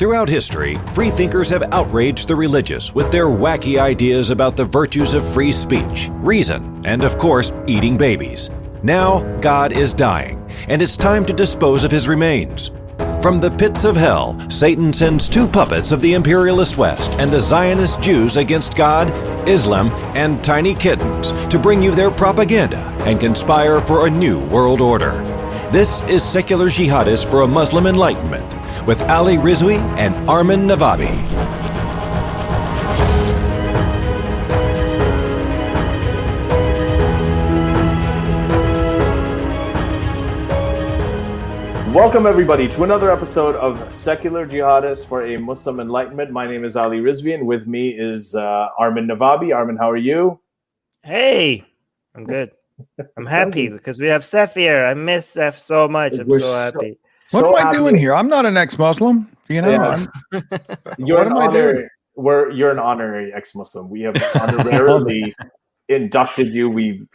Throughout history, free thinkers have outraged the religious with their wacky ideas about the virtues of free speech, reason, and of course, eating babies. Now, God is dying, and it's time to dispose of his remains. From the pits of hell, Satan sends two puppets of the imperialist West and the Zionist Jews against God, Islam, and tiny kittens to bring you their propaganda and conspire for a new world order. This is Secular Jihadists for a Muslim Enlightenment with Ali Rizvi and Armin Navabi. Welcome, everybody, to another episode of Secular Jihadists for a Muslim Enlightenment. My name is Ali Rizvi, and with me is Armin Navabi. Armin, how are you? Hey, I'm good. I'm happy because we have Seth here. I miss Seth so much. I'm so happy. What am I doing here? I'm not an ex-Muslim. You know, yeah. You're an honorary ex-Muslim. We have honorarily inducted you. We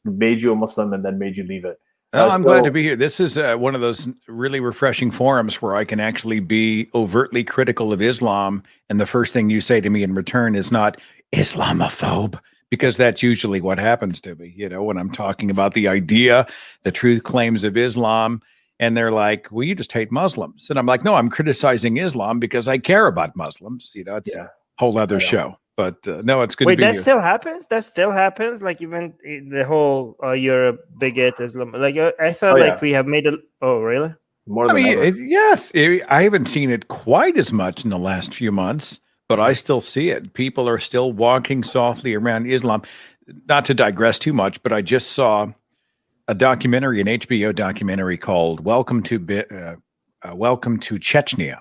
made you a Muslim and then made you leave it. I'm glad to be here. This is one of those really refreshing forums where I can actually be overtly critical of Islam, and the first thing you say to me in return is not Islamophobe, because that's usually what happens to me, you know, when I'm talking about the idea, the truth claims of Islam, and they're like, well, you just hate Muslims. And I'm like, no, I'm criticizing Islam because I care about Muslims. You know, it's a whole other show. But no, it's good to be here. Wait, that still happens? That still happens? Like even the whole you're a bigot Islam. Like I thought we have made a... Oh, really? More than ever. Yes. I haven't seen it quite as much in the last few months, but I still see it. People are still walking softly around Islam. Not to digress too much, but I just saw a documentary, an HBO documentary called Welcome to Chechnya.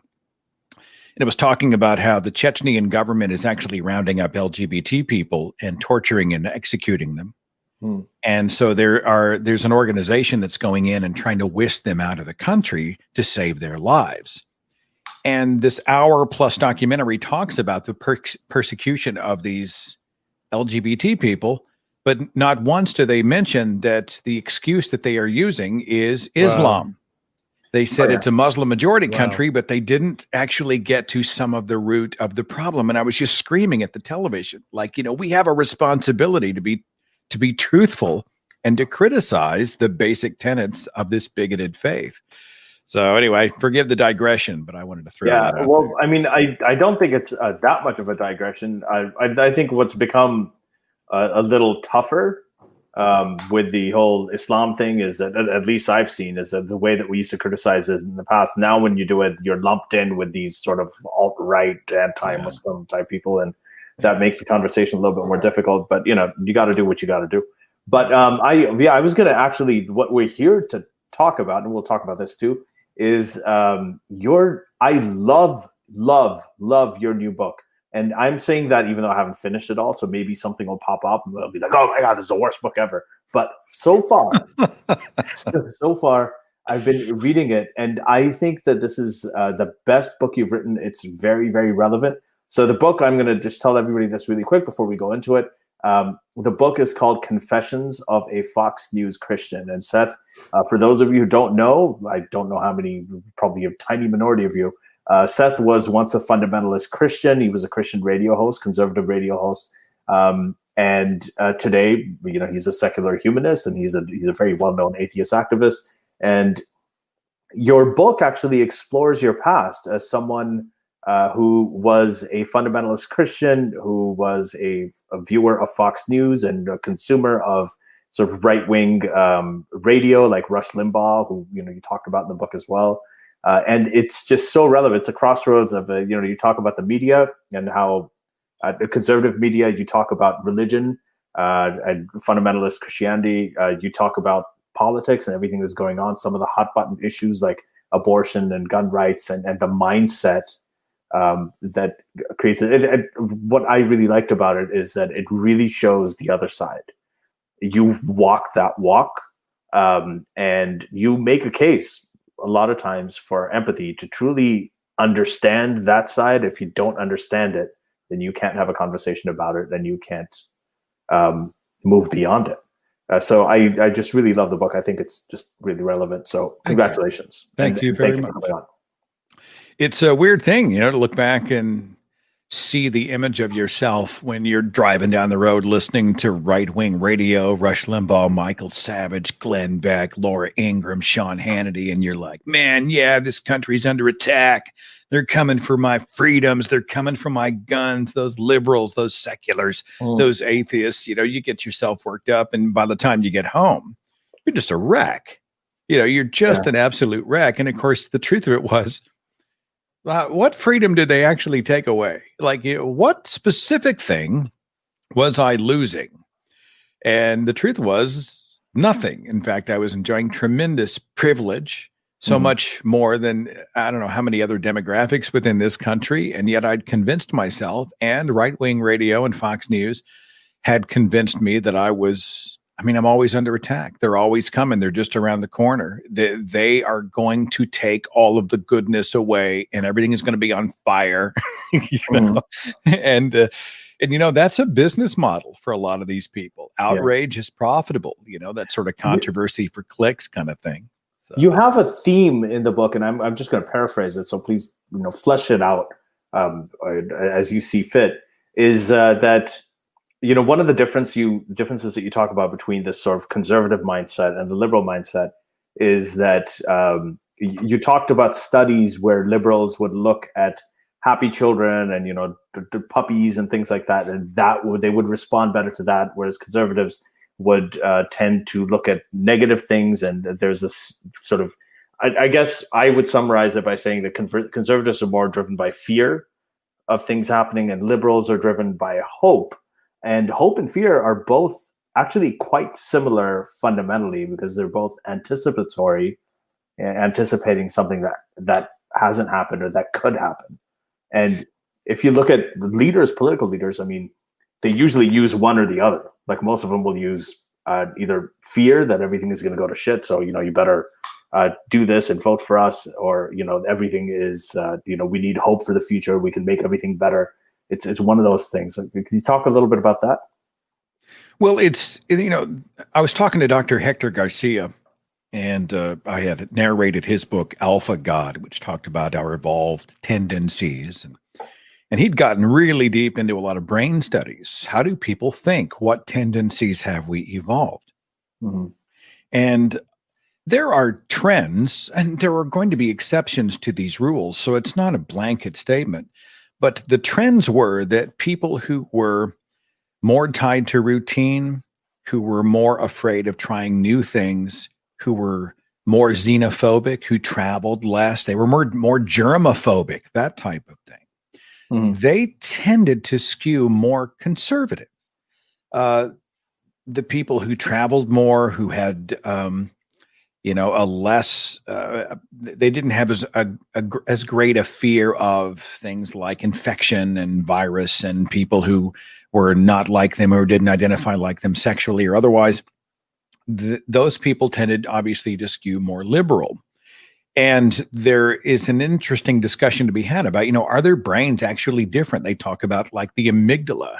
And it was talking about how the Chechnyan government is actually rounding up LGBT people and torturing and executing them. And so there's an organization that's going in and trying to whisk them out of the country to save their lives. And this hour-plus documentary talks about the persecution of these LGBT people, but not once do they mention that the excuse that they are using is Islam. Wow. They said it's a Muslim majority country, but they didn't actually get to some of the root of the problem. And I was just screaming at the television, like, you know, we have a responsibility to be truthful and to criticize the basic tenets of this bigoted faith. So anyway, forgive the digression, but I wanted to throw that out. Well, I mean, I don't think it's that much of a digression. I think what's become a little tougher with the whole Islam thing is that, at least I've seen, is that the way that we used to criticize it in the past, now when you do it, you're lumped in with these sort of alt-right, anti-Muslim type people, and that makes the conversation a little bit more difficult. But, you know, you got to do what you got to do. But I was going to actually, what we're here to talk about, and we'll talk about this too, is I love your new book. And I'm saying that even though I haven't finished it all, so maybe something will pop up and they'll be like, oh my God, this is the worst book ever. But so far, I've been reading it, and I think that this is the best book you've written. It's very, very relevant. So the book, I'm going to just tell everybody this really quick before we go into it. The book is called Confessions of a Fox News Christian. And Seth, for those of you who don't know, I don't know how many, probably a tiny minority of you, Seth was once a fundamentalist Christian. He was a Christian radio host, conservative radio host, and today, you know, he's a secular humanist, and he's a very well-known atheist activist. And your book actually explores your past as someone who was a fundamentalist Christian, who was a viewer of Fox News and a consumer of sort of right-wing radio, like Rush Limbaugh, who, you know, you talked about in the book as well. And it's just so relevant. It's a crossroads of, you know, you talk about the media and how the conservative media, you talk about religion and fundamentalist Christianity. You talk about politics and everything that's going on, some of the hot button issues like abortion and gun rights and the mindset that creates it. What I really liked about it is that it really shows the other side. You walk that walk and you make a case a lot of times for empathy to truly understand that side. If you don't understand it, then you can't have a conversation about it, then you can't move beyond it. So I just really love the book. I think it's just really relevant. So congratulations. Thank you very much. It's a weird thing, to look back and see the image of yourself when you're driving down the road listening to right-wing radio, Rush Limbaugh, Michael Savage, Glenn Beck, Laura Ingraham, Sean Hannity, and you're like, man, yeah, this country's under attack. They're coming for my freedoms. They're coming for my guns. Those liberals, those seculars, those atheists, you get yourself worked up. And by the time you get home, you're just a wreck. You're just an absolute wreck. And of course, the truth of it was, what freedom did they actually take away? Like, what specific thing was I losing? And the truth was nothing. In fact, I was enjoying tremendous privilege, so much more than I don't know how many other demographics within this country. And yet I'd convinced myself, and right-wing radio and Fox News had convinced me that I'm always under attack. They're always coming. They're just around the corner. They are going to take all of the goodness away, and everything is going to be on fire. And that's a business model for a lot of these people. Outrage is profitable. That sort of controversy for clicks kind of thing. So. You have a theme in the book, and I'm just going to paraphrase it. So please, flesh it out as you see fit. Is that one of the differences that you talk about between this sort of conservative mindset and the liberal mindset is that you talked about studies where liberals would look at happy children and the puppies and things like that, and they would respond better to that, whereas conservatives would tend to look at negative things. And there's this sort of, I guess I would summarize it by saying that conservatives are more driven by fear of things happening, and liberals are driven by hope. And hope and fear are both actually quite similar fundamentally, because they're both anticipatory, anticipating something that hasn't happened or that could happen. And if you look at political leaders, they usually use one or the other. Like most of them will use either fear that everything is going to go to shit, so you better do this and vote for us, or everything is we need hope for the future. We can make everything better. It's one of those things. Can you talk a little bit about that? Well, I was talking to Dr. Hector Garcia, and I had narrated his book Alpha God, which talked about our evolved tendencies, and he'd gotten really deep into a lot of brain studies. How do people think? What tendencies have we evolved? And there are trends, and there are going to be exceptions to these rules, so it's not a blanket statement. But the trends were that people who were more tied to routine, who were more afraid of trying new things, who were more xenophobic, who traveled less, they were more germophobic, that type of thing. They tended to skew more conservative. The people who traveled more, who had a less, they didn't have as great a fear of things like infection and virus, and people who were not like them or didn't identify like them sexually or otherwise. Those people tended obviously to skew more liberal. And there is an interesting discussion to be had about, are their brains actually different? They talk about like the amygdala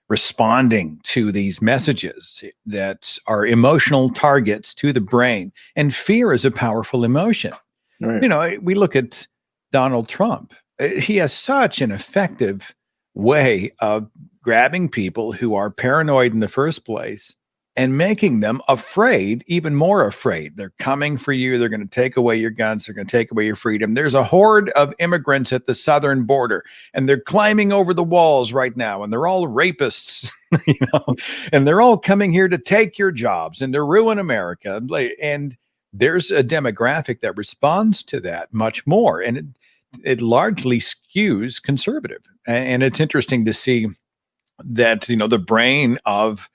responding to these messages that are emotional targets to the brain. And fear is a powerful emotion. Right. We look at Donald Trump. He has such an effective way of grabbing people who are paranoid in the first place and making them afraid, even more afraid. They're coming for you. They're going to take away your guns. They're going to take away your freedom. There's a horde of immigrants at the southern border, and they're climbing over the walls right now, and they're all rapists, and they're all coming here to take your jobs and to ruin America. And there's a demographic that responds to that much more, and it largely skews conservative. And it's interesting to see that, the brain of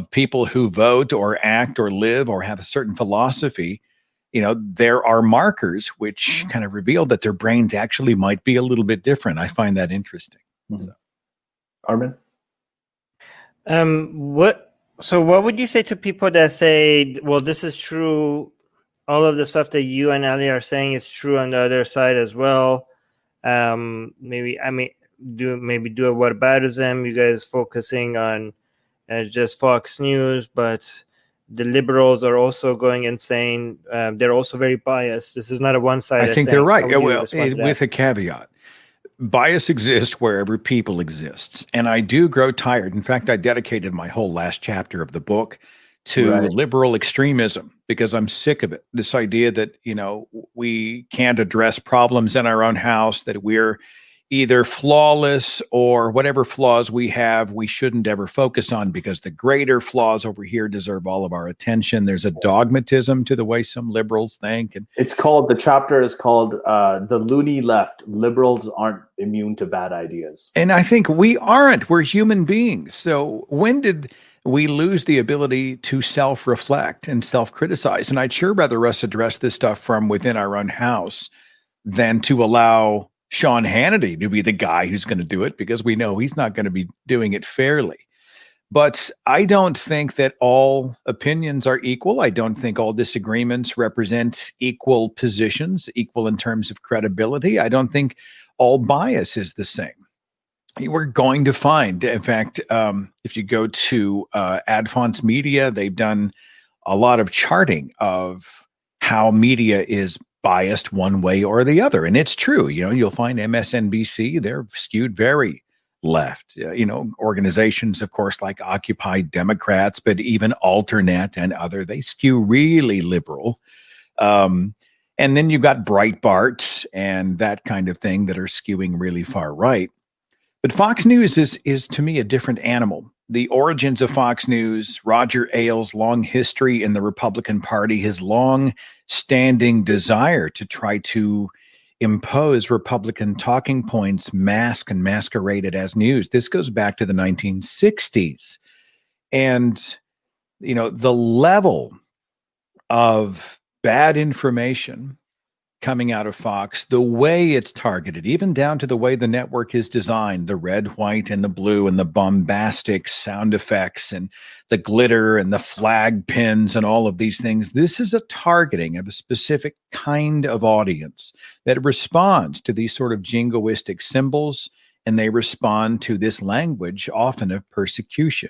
people who vote or act or live or have a certain philosophy, there are markers which kind of reveal that their brains actually might be a little bit different. I find that interesting. So. Armin? What would you say to people that say, well, this is true, all of the stuff that you and Ali are saying is true on the other side as well? Maybe do a whataboutism, you guys focusing on just Fox News, but the liberals are also going insane. They're also very biased. This is not a one-sided I think thing. they're right. How would you Well, respond to that? with a caveat. Bias exists wherever people exists. And I do grow tired. In fact, I dedicated my whole last chapter of the book to liberal extremism because I'm sick of it. This idea that, we can't address problems in our own house, that we're either flawless or whatever flaws we have, we shouldn't ever focus on because the greater flaws over here deserve all of our attention. There's a dogmatism to the way some liberals think. And the chapter is called The Loony Left. Liberals aren't immune to bad ideas. And I think we aren't. We're human beings. So when did we lose the ability to self-reflect and self-criticize? And I'd sure rather us address this stuff from within our own house than to allow Sean Hannity to be the guy who's going to do it, because we know he's not going to be doing it fairly. But I don't think that all opinions are equal. I don't think all disagreements represent equal positions, equal in terms of credibility. I don't think all bias is the same. We're going to find, in fact, if you go to Adfonts Media, they've done a lot of charting of how media is biased one way or the other. And it's true. You'll find MSNBC, they're skewed very left. Organizations, of course, like Occupy Democrats, but even Alternet and other, they skew really liberal. And then you've got Breitbart and that kind of thing that are skewing really far right. But Fox News is to me a different animal. The origins of Fox News, Roger Ailes' long history in the Republican Party, his long-standing desire to try to impose Republican talking points, masqueraded as news. This goes back to the 1960s. And, the level of bad information coming out of Fox, the way it's targeted, even down to the way the network is designed, the red, white, and the blue, and the bombastic sound effects, and the glitter, and the flag pins, and all of these things. This is a targeting of a specific kind of audience that responds to these sort of jingoistic symbols, and they respond to this language, often of persecution.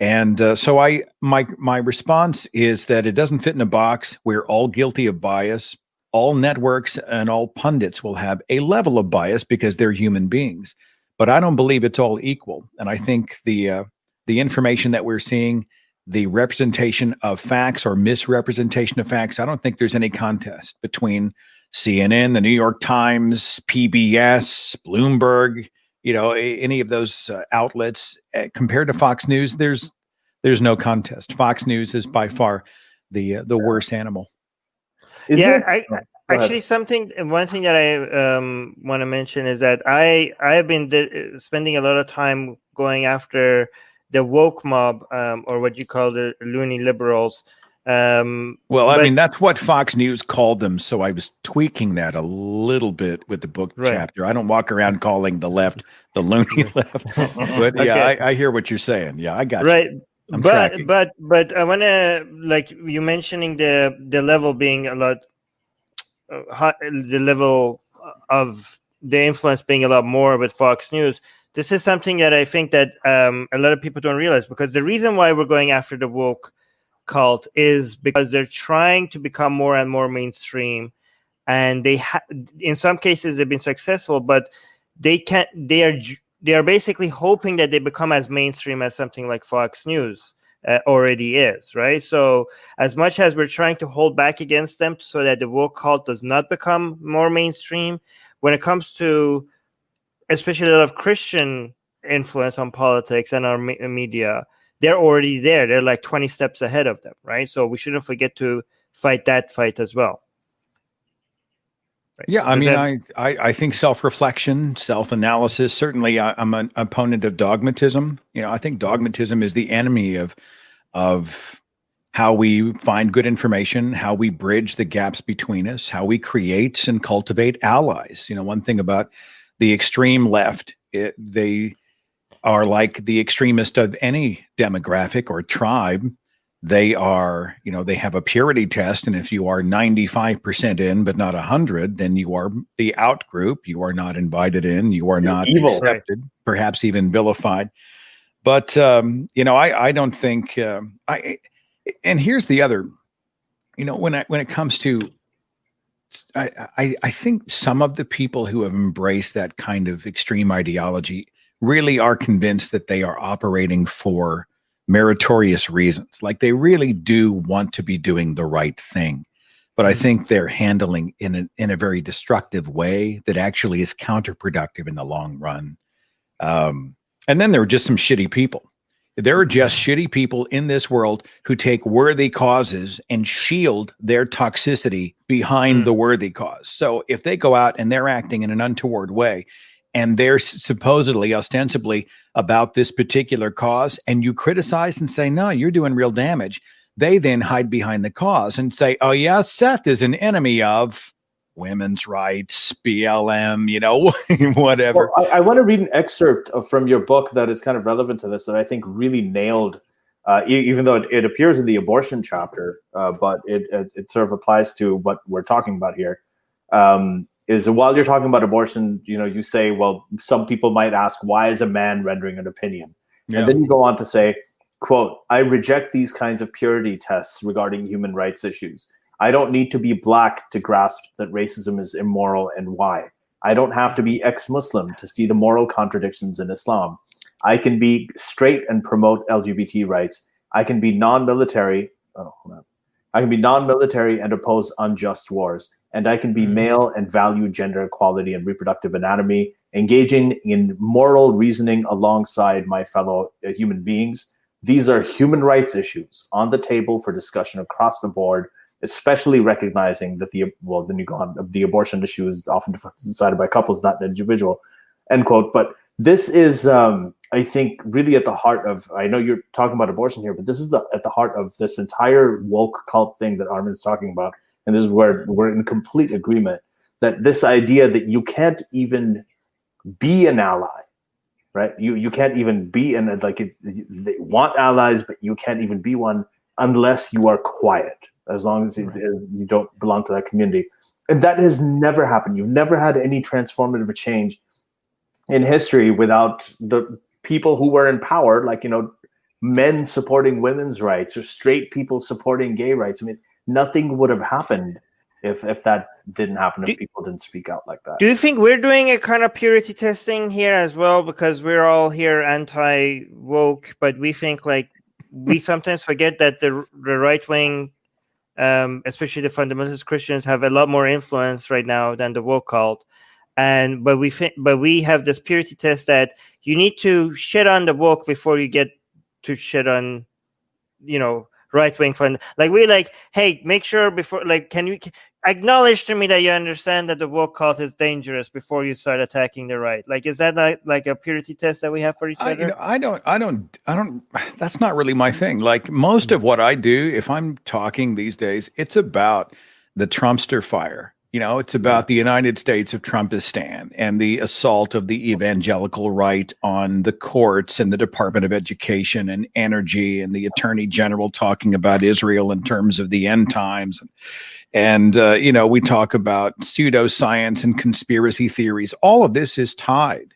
And so my response is that it doesn't fit in a box. We're all guilty of bias. All networks and all pundits will have a level of bias because they're human beings. But I don't believe it's all equal. And I think the information that we're seeing, the representation of facts or misrepresentation of facts, I don't think there's any contest between CNN, the New York Times, PBS, Bloomberg, any of those outlets compared to Fox News. There's no contest. Fox News is by far the worst animal. One thing that I want to mention is that I have been spending a lot of time going after the woke mob, or what you call the loony liberals. That's what Fox News called them. So I was tweaking that a little bit with the book chapter. I don't walk around calling the left the loony left. But yeah, I hear what you're saying. Yeah, I got you. Right. But I want to, like you mentioning the level being a lot, the level of the influence being a lot more with Fox News. This is something that I think that a lot of people don't realize, because the reason why we're going after the woke cult is because they're trying to become more and more mainstream, and in some cases they've been successful, but they are basically hoping that they become as mainstream as something like Fox News already is, right? So as much as we're trying to hold back against them so that the woke cult does not become more mainstream, when it comes to especially a lot of Christian influence on politics and our media, they're already there. They're like 20 steps ahead of them, right? So we shouldn't forget to fight that fight as well. Right. Yeah, I think self-reflection, self-analysis, certainly I'm an opponent of dogmatism. I think dogmatism is the enemy of how we find good information, how we bridge the gaps between us, how we create and cultivate allies. One thing about the extreme left, they are like the extremist of any demographic or tribe. They are, they have a purity test. And if you are 95% in, but not 100, then you are the out group. You are not invited in. You are not evil, accepted, right? Perhaps even vilified. But, I don't think, And here's the other, when it comes to, I think some of the people who have embraced that kind of extreme ideology really are convinced that they are operating for meritorious reasons. Like they really do want to be doing the right thing. But I think they're handling in a very destructive way that actually is counterproductive in the long run. And then there are just some shitty people. There are just shitty people in this world who take worthy causes and shield their toxicity behind the worthy cause. So if they go out and they're acting in an untoward way and they're supposedly, ostensibly about this particular cause, and you criticize and say, no, you're doing real damage, they then hide behind the cause and say, oh yeah, Seth is an enemy of women's rights, BLM, whatever. Well, I want to read an excerpt from your book that is kind of relevant to this that I think really nailed, even though it appears in the abortion chapter, but it sort of applies to what we're talking about here. Is while you're talking about abortion, you say, well, some people might ask, why is a man rendering an opinion? Yeah. And then you go on to say, quote, I reject these kinds of purity tests regarding human rights issues. I don't need to be black to grasp that racism is immoral and why. I don't have to be ex-Muslim to see the moral contradictions in Islam. I can be straight and promote LGBT rights. I can be non-military. I can be non-military and oppose unjust wars. And I can be male and value gender equality and reproductive anatomy, engaging in moral reasoning alongside my fellow human beings. These are human rights issues on the table for discussion across the board, especially recognizing that the abortion issue is often decided by couples, not an individual, end quote. But this is, I think, really at the heart of, I know you're talking about abortion here, but this is at the heart of this entire woke cult thing that Armin's talking about. And this is where we're in complete agreement that this idea that you can't even be an ally, right? You can't even be they want allies, but you can't even be one unless you are quiet. As long as you don't belong to that community. And that has never happened. You've never had any transformative change in history without the people who were in power, like, men supporting women's rights or straight people supporting gay rights. I mean, nothing would have happened if that didn't happen, if people didn't speak out like that. Do you think we're doing a kind of purity testing here as well? Because we're all here anti-woke, but we think we sometimes forget that the right-wing, especially the fundamentalist Christians, have a lot more influence right now than the woke cult, but we have this purity test that you need to shit on the woke before you get to shit on, right-wing fund. Hey, make sure before, can you acknowledge to me that you understand that the woke cult is dangerous before you start attacking the right? Is that like a purity test that we have for each other? I don't. That's not really my thing. Most of what I do, if I'm talking these days, it's about the Trumpster fire. It's about the United States of Trumpistan and the assault of the evangelical right on the courts and the Department of Education and Energy and the Attorney General talking about Israel in terms of the end times. And we talk about pseudoscience and conspiracy theories. All of this is tied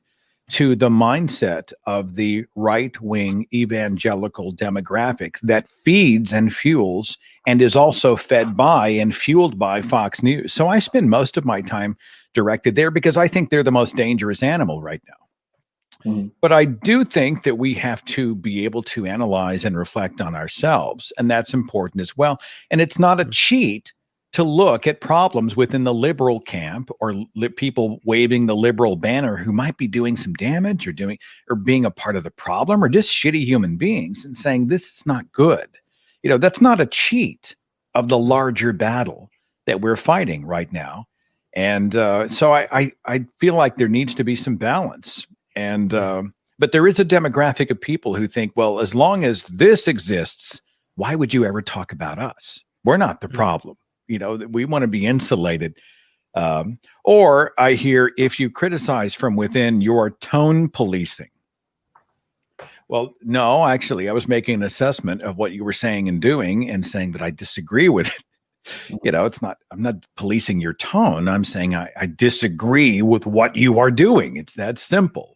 to the mindset of the right-wing evangelical demographic that feeds and fuels and is also fed by and fueled by Fox News. So I spend most of my time directed there because I think they're the most dangerous animal right now. Mm-hmm. But I do think that we have to be able to analyze and reflect on ourselves, and that's important as well. And it's not a cheat to look at problems within the liberal camp or people waving the liberal banner who might be doing some damage or being a part of the problem or just shitty human beings and saying, this is not good. That's not a cheat of the larger battle that we're fighting right now. And so I feel like there needs to be some balance. And but there is a demographic of people who think, well, as long as this exists, why would you ever talk about us? We're not the problem. We want to be insulated. Or I hear, if you criticize from within, you're tone policing. Well, no, actually, I was making an assessment of what you were saying and doing and saying that I disagree with it. I'm not policing your tone. I'm saying I disagree with what you are doing. It's that simple.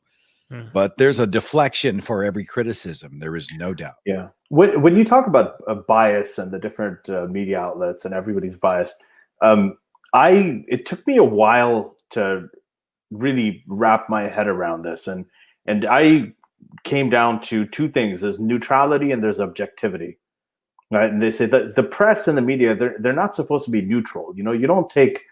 But there's a deflection for every criticism. There is no doubt. Yeah. When you talk about a bias and the different media outlets and everybody's biased, it took me a while to really wrap my head around this, and I came down to two things: there's neutrality and there's objectivity, right? And they say that the press and the media, they're not supposed to be neutral. You don't take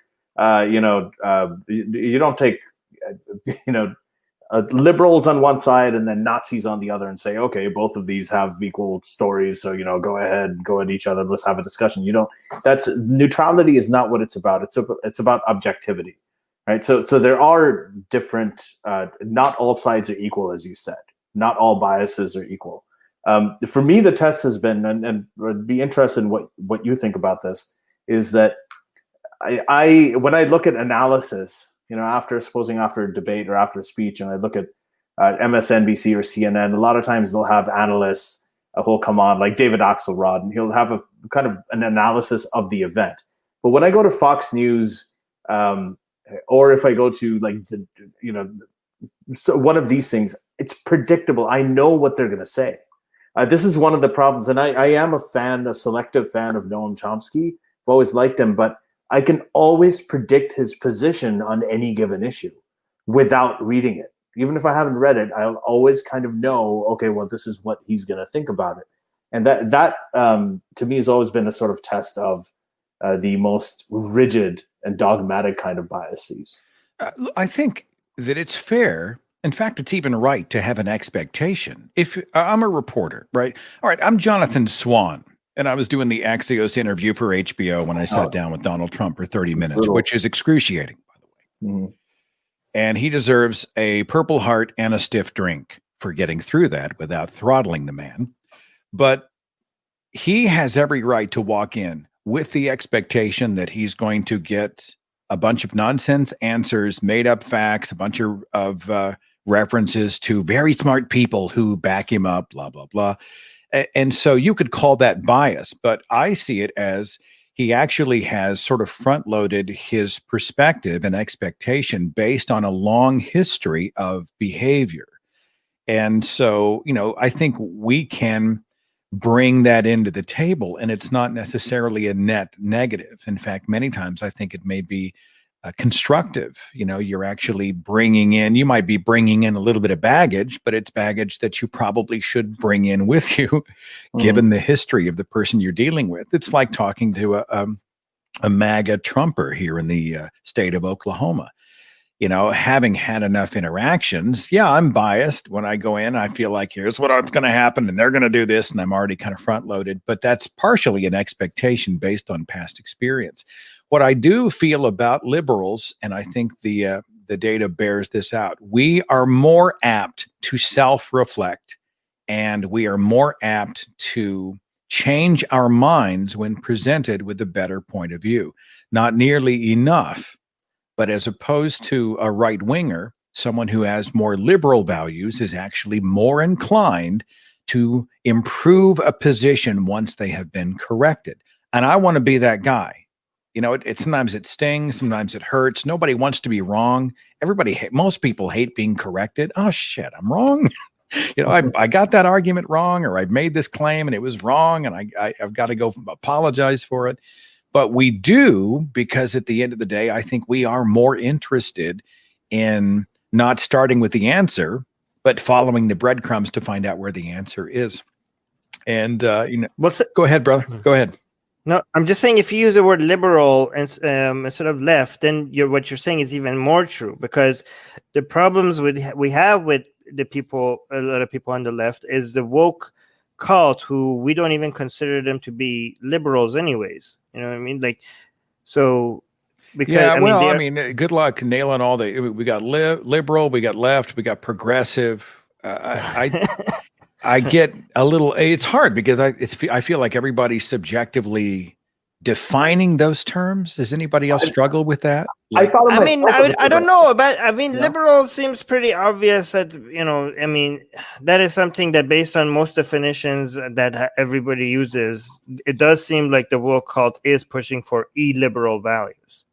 liberals on one side and then Nazis on the other and say, okay, both of these have equal stories, so go ahead, go at each other, let's have a discussion. That's neutrality is not what it's about. It's about objectivity, right? So there are different. Not all sides are equal, as you said. Not all biases are equal. For me, the test has been, and I'd be interested in what you think about this, is that I when I look at analysis, after a debate or after a speech, and I look at MSNBC or CNN, a lot of times they'll have analysts who'll come on, like David Axelrod, and he'll have a kind of an analysis of the event. But when I go to Fox News, or if I go to so one of these things, it's predictable. I know what they're going to say. This is one of the problems, and I am a selective fan of Noam Chomsky. I've always liked him, but I can always predict his position on any given issue without reading it. Even if I haven't read it, I'll always kind of know, okay, well, this is what he's going to think about it. And that to me has always been a sort of test of the most rigid and dogmatic kind of biases. I think that it's fair. In fact, it's even right to have an expectation. If I'm a reporter, right? All right, I'm Jonathan Swan. And I was doing the Axios interview for HBO when I sat down with Donald Trump for 30 minutes, which is excruciating, by the way. Mm-hmm. And he deserves a Purple Heart and a stiff drink for getting through that without throttling the man. But he has every right to walk in with the expectation that he's going to get a bunch of nonsense answers, made up facts, a bunch of references to very smart people who back him up, blah, blah, blah. And so you could call that bias, but I see it as he actually has sort of front-loaded his perspective and expectation based on a long history of behavior. And so, I think we can bring that into the table, and it's not necessarily a net negative. In fact, many times I think it may be constructive. You're actually you might be bringing in a little bit of baggage, but it's baggage that you probably should bring in with you, given the history of the person you're dealing with. It's like talking to a MAGA Trumper here in the state of Oklahoma. Having had enough interactions, I'm biased. When I go in, I feel like here's what's going to happen, and they're going to do this, and I'm already kind of front loaded. But that's partially an expectation based on past experience. What I do feel about liberals, and I think the data bears this out, we are more apt to self-reflect, and we are more apt to change our minds when presented with a better point of view. Not nearly enough, but as opposed to a right-winger, someone who has more liberal values is actually more inclined to improve a position once they have been corrected. And I want to be that guy. Sometimes it stings, sometimes it hurts. Nobody wants to be wrong. Most people hate being corrected. Oh shit, I'm wrong. I got that argument wrong, or I've made this claim and it was wrong, and I've got to go apologize for it. But we do, because at the end of the day, I think we are more interested in not starting with the answer, but following the breadcrumbs to find out where the answer is. And go ahead, brother. Go ahead. No, I'm just saying, if you use the word liberal and instead of left, then what you're saying is even more true, because the problems we have with a lot of people on the left is the woke cult, who we don't even consider them to be liberals anyways. You know what I mean? Because good luck nailing all we got liberal, we got left, we got progressive. I get a little. It's hard because I feel like everybody's subjectively defining those terms. Does anybody else struggle with that? I don't know, but liberal seems pretty obvious that that is something that, based on most definitions that everybody uses, it does seem like the woke cult is pushing for illiberal values.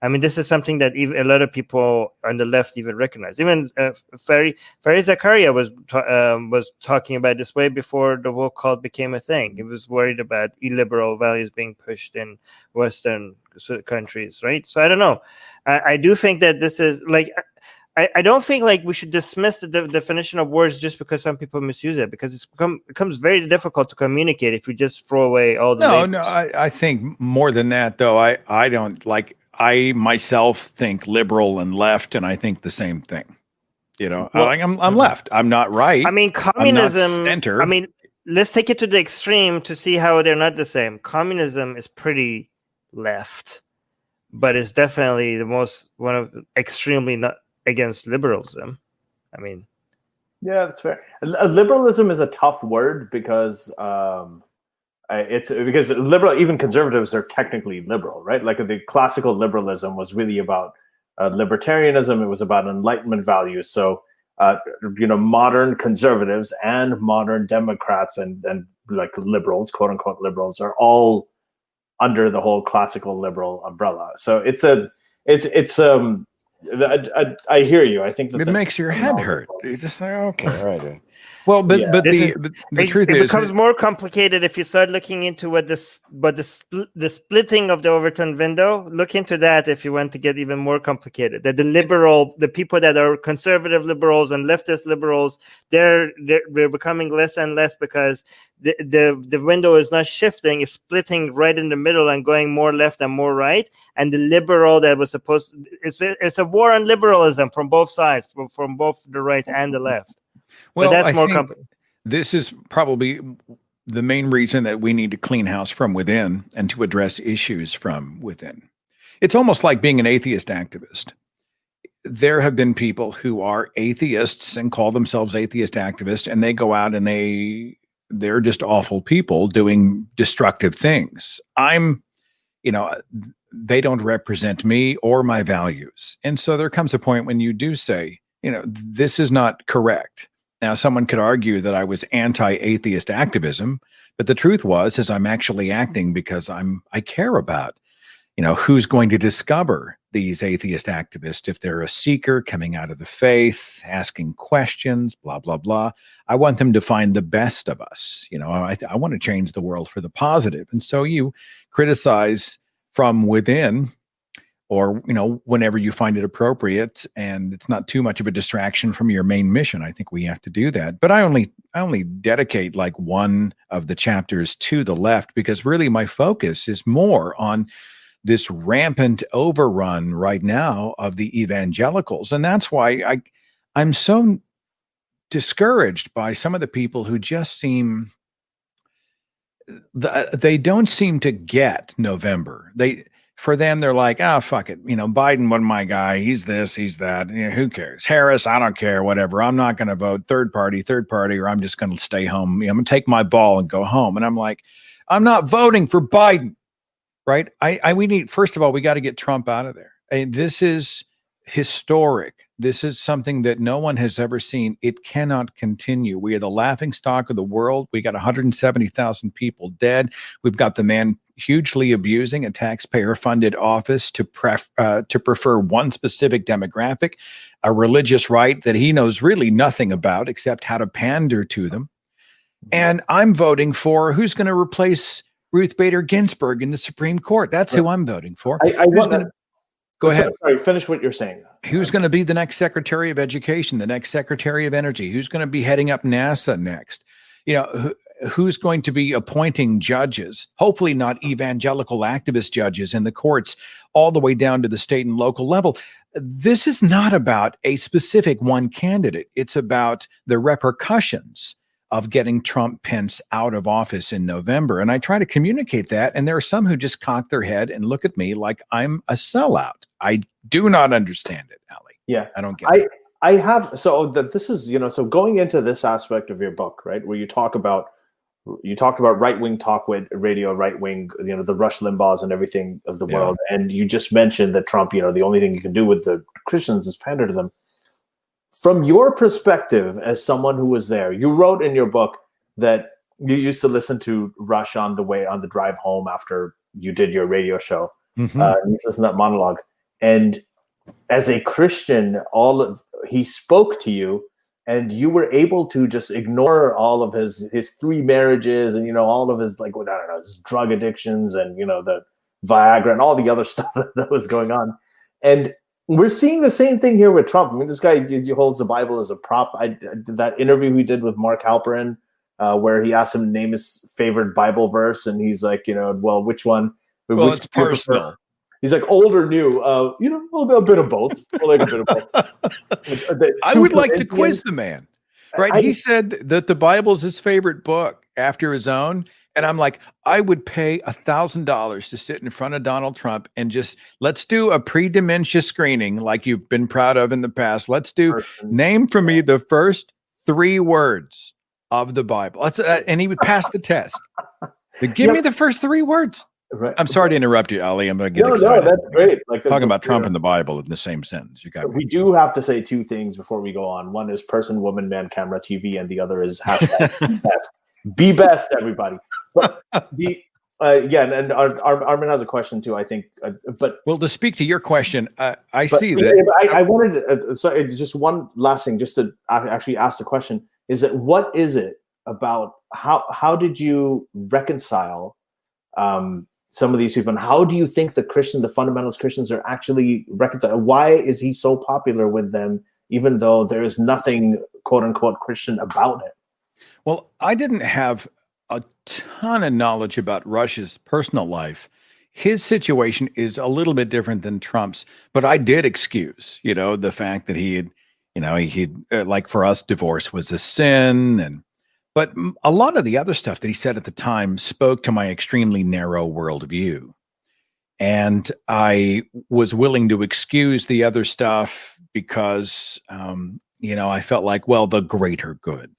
I mean, this is something that even a lot of people on the left even recognize. Even Fareed Zakaria was talking about this way before the woke cult became a thing. He was worried about illiberal values being pushed in Western countries, right? So I don't know. I do think that this is like, I don't think like we should dismiss the definition of words just because some people misuse it, because it becomes very difficult to communicate if you just throw away all the labels. No, I think more than that, though. I don't like. I myself think liberal and left, and I think the same thing. You know, well, I'm left. I'm not right. I mean, communism. I'm not center. I mean, let's take it to the extreme to see how they're not the same. Communism is pretty left, but it's definitely one of extremely not against liberalism. I mean, yeah, that's fair. Liberalism is a tough word because. It's because even conservatives are technically liberal, right? Like the classical liberalism was really about libertarianism. It was about Enlightenment values. So, modern conservatives and modern Democrats and like liberals, quote unquote liberals, are all under the whole classical liberal umbrella. So I hear you. I think that it makes your head hurt. You're just like, okay, all right. Well, but the truth is, it becomes more complicated if you start looking into the splitting of the Overton window. Look into that if you want to get even more complicated. That the people that are conservative liberals and leftist liberals, they're becoming less and less because the window is not shifting; it's splitting right in the middle and going more left and more right. And the liberal that was it's a war on liberalism from both sides, from both the right and the left. Well, but that's more complicated. This is probably the main reason that we need to clean house from within and to address issues from within. It's almost like being an atheist activist. There have been people who are atheists and call themselves atheist activists, and they go out and they're just awful people doing destructive things. They don't represent me or my values. And so there comes a point when you do say, this is not correct. Now, someone could argue that I was anti-atheist activism, but the truth is I'm actually acting because I care about, who's going to discover these atheist activists. If they're a seeker coming out of the faith, asking questions, blah, blah, blah. I want them to find the best of us. I want to change the world for the positive. And so you criticize from within, or, whenever you find it appropriate and it's not too much of a distraction from your main mission. I think we have to do that. But I only dedicate like one of the chapters to the left because really my focus is more on this rampant overrun right now of the evangelicals. And that's why I'm so discouraged by some of the people who just they don't seem to get November. For them, they're like, fuck it. Biden wasn't my guy. He's this, he's that. Who cares? Harris, I don't care, whatever. I'm not going to vote third party, or I'm just going to stay home. I'm going to take my ball and go home. And I'm like, I'm not voting for Biden, right? First of all, we got to get Trump out of there. This is historic. This is something that no one has ever seen. It cannot continue. We are the laughingstock of the world. We got 170,000 people dead. We've got the man hugely abusing a taxpayer-funded office to prefer one specific demographic, a religious right that he knows really nothing about except how to pander to them. And I'm voting for who's going to replace Ruth Bader Ginsburg in the Supreme Court. That's who I'm voting for. Go ahead. Sorry, finish what you're saying. Who's going to be the next Secretary of Education, the next Secretary of Energy? Who's going to be heading up NASA next? Who's going to be appointing judges? Hopefully not evangelical activist judges in the courts, all the way down to the state and local level. This is not about a specific one candidate. It's about the repercussions of getting Trump Pence out of office in November. And I try to communicate that. And there are some who just cock their head and look at me like I'm a sellout. I do not understand it, Ali. Yeah. I don't get it. I have, so that this is, so going into this aspect of your book, right, where you talked about right-wing talk radio, right-wing, the Rush Limbaughs and everything of the world. And you just mentioned that Trump, the only thing you can do with the Christians is pander to them. From your perspective as someone who was there, you wrote in your book that you used to listen to Rush on the drive home after you did your radio show. You listen to that monologue. And as a Christian, he spoke to you, and you were able to just ignore all of his 3 marriages and, you know, all of his, like, I don't know, his drug addictions and, you know, the Viagra and all the other stuff that was going on. And we're seeing the same thing here with Trump. I mean, this guy he holds the Bible as a prop. I did that interview he did with Mark Halperin, where he asked him to name his favorite Bible verse, and he's like, you know, well, which one? Well, it's personal. He's like, old or new? You know, a bit of both. Like a bit of both. I would like to quiz the man. Right? He said that the Bible is his favorite book after his own. And I'm like, I would pay $1,000 to sit in front of Donald Trump and just, let's do a pre-dementia screening like you've been proud of in the past. Let's do, name for me the first 3 words of the Bible. And he would pass the test. But give me the first 3 words. Right. I'm sorry to interrupt you, Ali. I'm going to get excited. No, that's great. Like talking about Trump and the Bible in the same sentence. You got me. We do have to say 2 things before we go on. One is person, woman, man, camera, TV, and the other is hashtag best. Be best, everybody. But and Armin has a question too, I think. But well, to speak to your question, I see that. I wanted to, just one last thing, just to actually ask the question: is that what is it about? How did you reconcile some of these people, and how do you think the fundamentalist Christians are actually reconciled? Why is he so popular with them, even though there is nothing "quote unquote" Christian about it? Well, I didn't have a ton of knowledge about Rush's personal life. His situation is a little bit different than Trump's, but I did excuse, you know, the fact that he had, you know, like for us, divorce was a sin, but a lot of the other stuff that he said at the time spoke to my extremely narrow worldview. And I was willing to excuse the other stuff because, you know, I felt like, well, the greater good.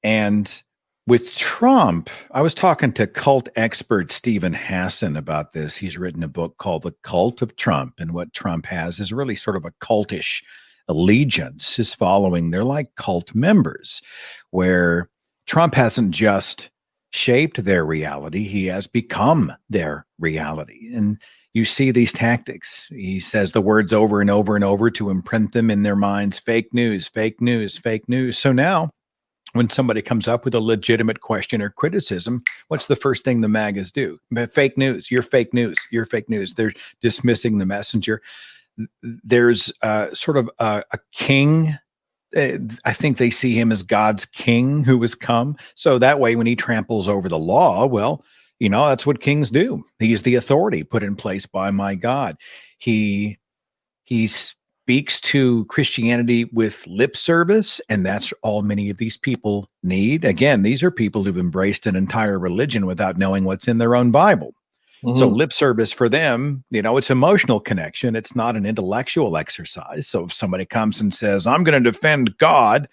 And with Trump, I was talking to cult expert Stephen Hassan about this. He's written a book called The Cult of Trump. And what Trump has is really sort of a cultish allegiance. His following, they're like cult members, where Trump hasn't just shaped their reality, he has become their reality. And you see these tactics. He says the words over and over and over to imprint them in their minds: fake news, fake news, fake news. So now, when somebody comes up with a legitimate question or criticism, what's the first thing the MAGAs do? Fake news, you're fake news, you're fake news. They're dismissing the messenger. There's sort of a king. I think they see him as God's king who has come. So that way, when he tramples over the law, well, you know, that's what kings do. He is the authority put in place by my God. He speaks to Christianity with lip service, and that's all many of these people need. Again, these are people who've embraced an entire religion without knowing what's in their own Bible. Mm-hmm. So lip service for them, you know, it's emotional connection. It's not an intellectual exercise. So if somebody comes and says, I'm going to defend God,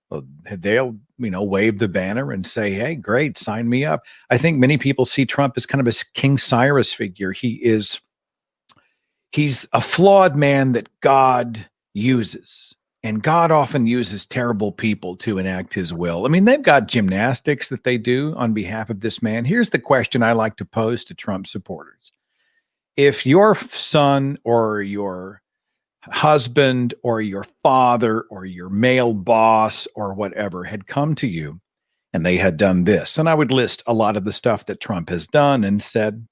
well, they'll, you know, wave the banner and say, hey, great, sign me up. I think many people see Trump as kind of a King Cyrus figure. He's a flawed man that God uses, and God often uses terrible people to enact his will. I mean, they've got gymnastics that they do on behalf of this man. Here's the question I like to pose to Trump supporters. If your son or your husband or your father or your male boss or whatever had come to you and they had done this, and I would list a lot of the stuff that Trump has done and said,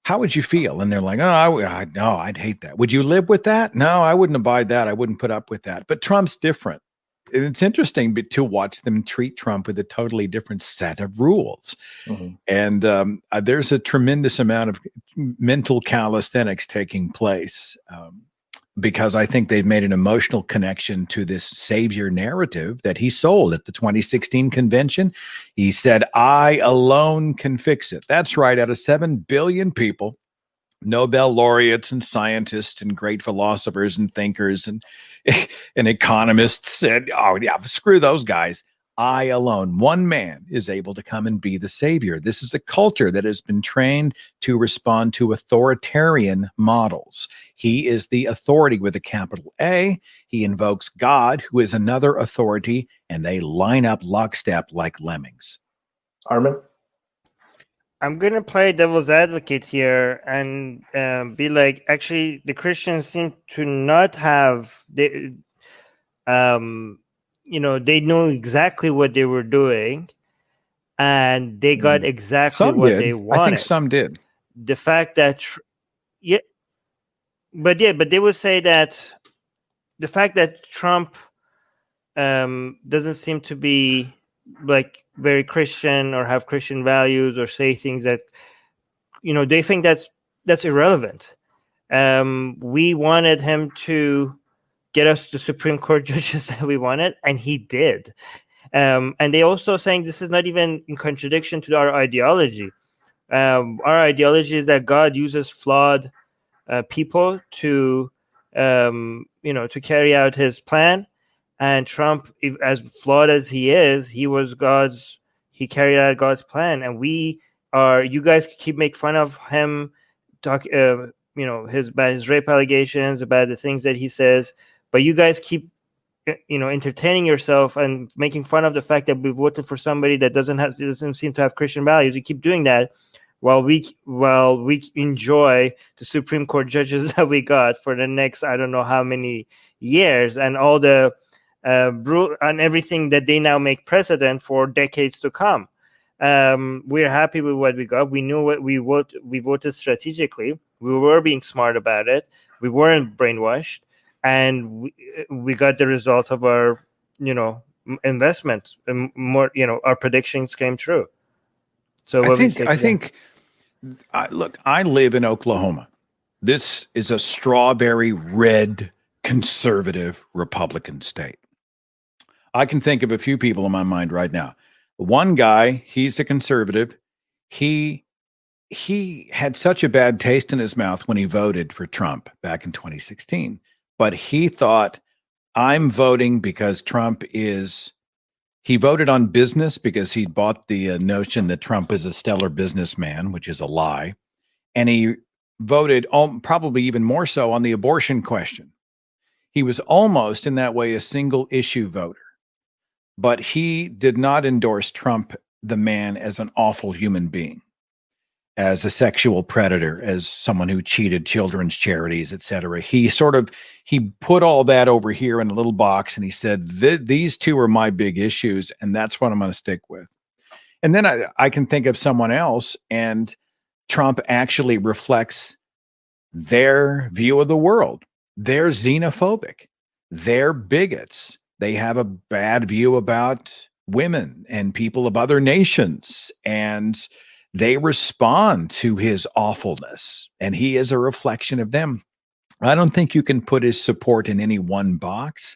how would you feel? And they're like, oh, no, I'd hate that. Would you live with that? No, I wouldn't abide that. I wouldn't put up with that. But Trump's different. And it's interesting to watch them treat Trump with a totally different set of rules. Mm-hmm. And there's a tremendous amount of mental calisthenics taking place because I think they've made an emotional connection to this savior narrative that he sold at the 2016 convention. He said, I alone can fix it. That's right. Out of 7 billion people, Nobel laureates and scientists and great philosophers and thinkers and economists said, oh, yeah, screw those guys. I alone, one man, is able to come and be the savior. This is a culture that has been trained to respond to authoritarian models. He is the authority with a capital A. He invokes God, who is another authority, and they line up lockstep like lemmings. Armin? I'm going to play devil's advocate here and be like, actually, the Christians seem to not have, they know exactly what they were doing, and they got exactly Some what did. they wanted. I think some did. The fact that, but they would say that the fact that Trump doesn't seem to be like very Christian or have Christian values or say things that, they think that's irrelevant. We wanted him to get us the Supreme Court judges that we wanted, and he did. And they also saying this is not even in contradiction to our ideology. Our ideology is that God uses flawed people to, to carry out his plan. And Trump, as flawed as he is, he carried out God's plan. And you guys keep making fun of him, his rape allegations, about the things that he says, but you guys keep, entertaining yourself and making fun of the fact that we voted for somebody that doesn't seem to have Christian values. You keep doing that while we enjoy the Supreme Court judges that we got for the next, I don't know how many years, and all the and everything that they now make precedent for decades to come. We're happy with what we got. We knew what we voted strategically. We were being smart about it. We weren't brainwashed, and we got the result of our, investments. More, our predictions came true. So I think. Look, I live in Oklahoma. This is a strawberry red conservative Republican state. I can think of a few people in my mind right now. One guy, he's a conservative. He had such a bad taste in his mouth when he voted for Trump back in 2016. But he thought, I'm voting because he voted on business because he bought the notion that Trump is a stellar businessman, which is a lie. And he voted probably even more so on the abortion question. He was almost in that way a single issue voter. But he did not endorse Trump, the man, as an awful human being, as a sexual predator, as someone who cheated children's charities, etc. He put all that over here in a little box, and he said, these two are my big issues, and that's what I'm going to stick with. And then I can think of someone else, and Trump actually reflects their view of the world. They're xenophobic. They're bigots. They have a bad view about women and people of other nations, and they respond to his awfulness, and he is a reflection of them. I don't think you can put his support in any one box.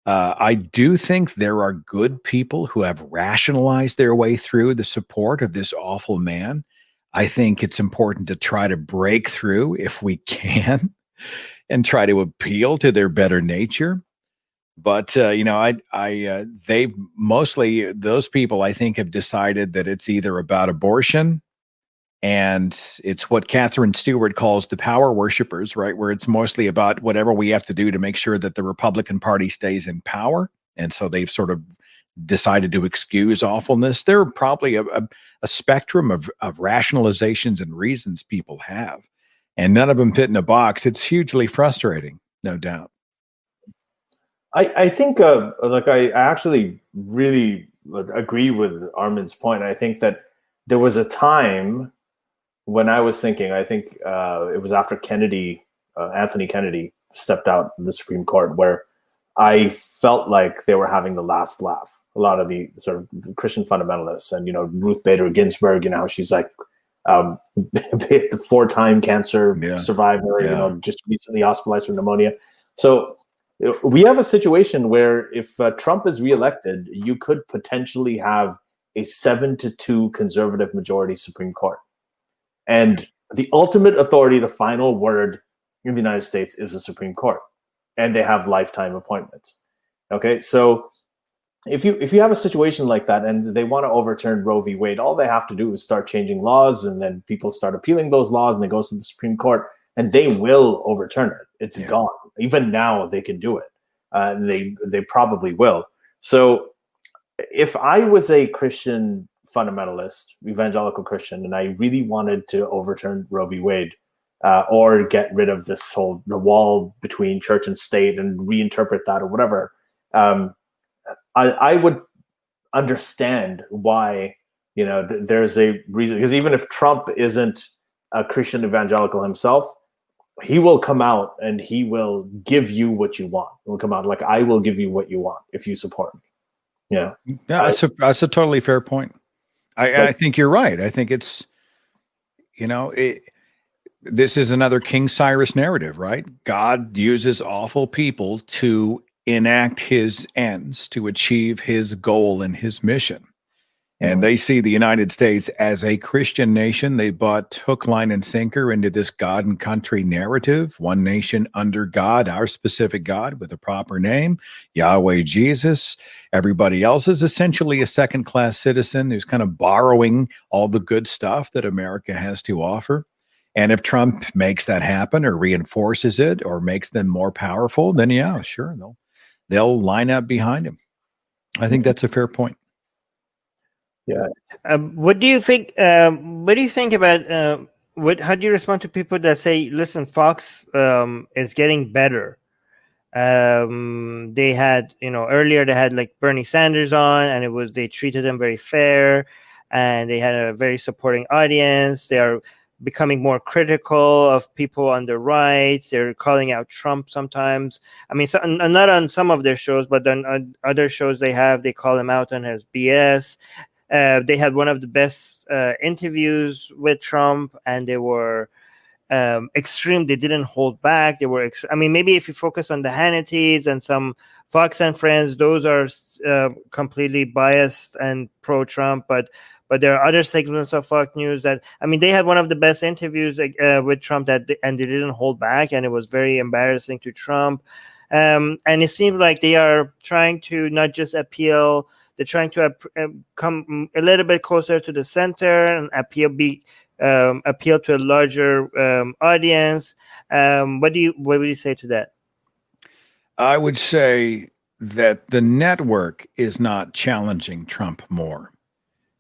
I do think there are good people who have rationalized their way through the support of this awful man. I think it's important to try to break through if we can and try to appeal to their better nature. But, they mostly, those people, I think, have decided that it's either about abortion, and it's what Catherine Stewart calls the power worshipers, right? Where it's mostly about whatever we have to do to make sure that the Republican Party stays in power. And so they've sort of decided to excuse awfulness. There are probably a spectrum of rationalizations and reasons people have, and none of them fit in a box. It's hugely frustrating, no doubt. I think, I actually really agree with Armin's point. I think that there was a time when I was thinking, I think it was after Anthony Kennedy stepped out of the Supreme Court, where I felt like they were having the last laugh. A lot of the sort of Christian fundamentalists, and, Ruth Bader Ginsburg, she's like the 4-time cancer survivor, just recently hospitalized for pneumonia. So we have a situation where if Trump is reelected, you could potentially have a 7-2 conservative majority Supreme Court. And the ultimate authority, the final word in the United States, is the Supreme Court. And they have lifetime appointments. Okay, so if you have a situation like that and they want to overturn Roe v. Wade, all they have to do is start changing laws, and then people start appealing those laws, and it goes to the Supreme Court, and they will overturn it. It's gone. Even now, they can do it. They probably will. So if I was a Christian fundamentalist, evangelical Christian, and I really wanted to overturn Roe v. Wade, or get rid of the wall between church and state and reinterpret that or whatever, I would understand why, there's a reason, because even if Trump isn't a Christian evangelical himself, he will come out and he will give you what you want. He'll come out like, I will give you what you want if you support me. Yeah, that's a totally fair point. I think you're right. I think it's, this is another King Cyrus narrative, right? God uses awful people to enact his ends, to achieve his goal and his mission. And they see the United States as a Christian nation. They bought hook, line, and sinker into this God and country narrative. One nation under God, our specific God with a proper name, Yahweh Jesus. Everybody else is essentially a second-class citizen who's kind of borrowing all the good stuff that America has to offer. And if Trump makes that happen or reinforces it or makes them more powerful, then yeah, sure, they'll line up behind him. I think that's a fair point. Yeah. What do you think? What do you think about? How do you respond to people that say, "Listen, Fox is getting better"? They had, earlier they had like Bernie Sanders on, and they treated him very fair, and they had a very supporting audience. They are becoming more critical of people on the right. They're calling out Trump sometimes. I mean, not on some of their shows, but on other shows they call him out on his BS. They had one of the best interviews with Trump, and they were extreme. They didn't hold back. They were, maybe if you focus on the Hannitys and some Fox and Friends, those are completely biased and pro-Trump. But there are other segments of Fox News that, they had one of the best interviews with Trump and they didn't hold back, and it was very embarrassing to Trump. And it seems like they are trying to not just appeal. They're trying to come a little bit closer to the center and appeal to a larger audience. What would you say to that? I would say that the network is not challenging Trump more.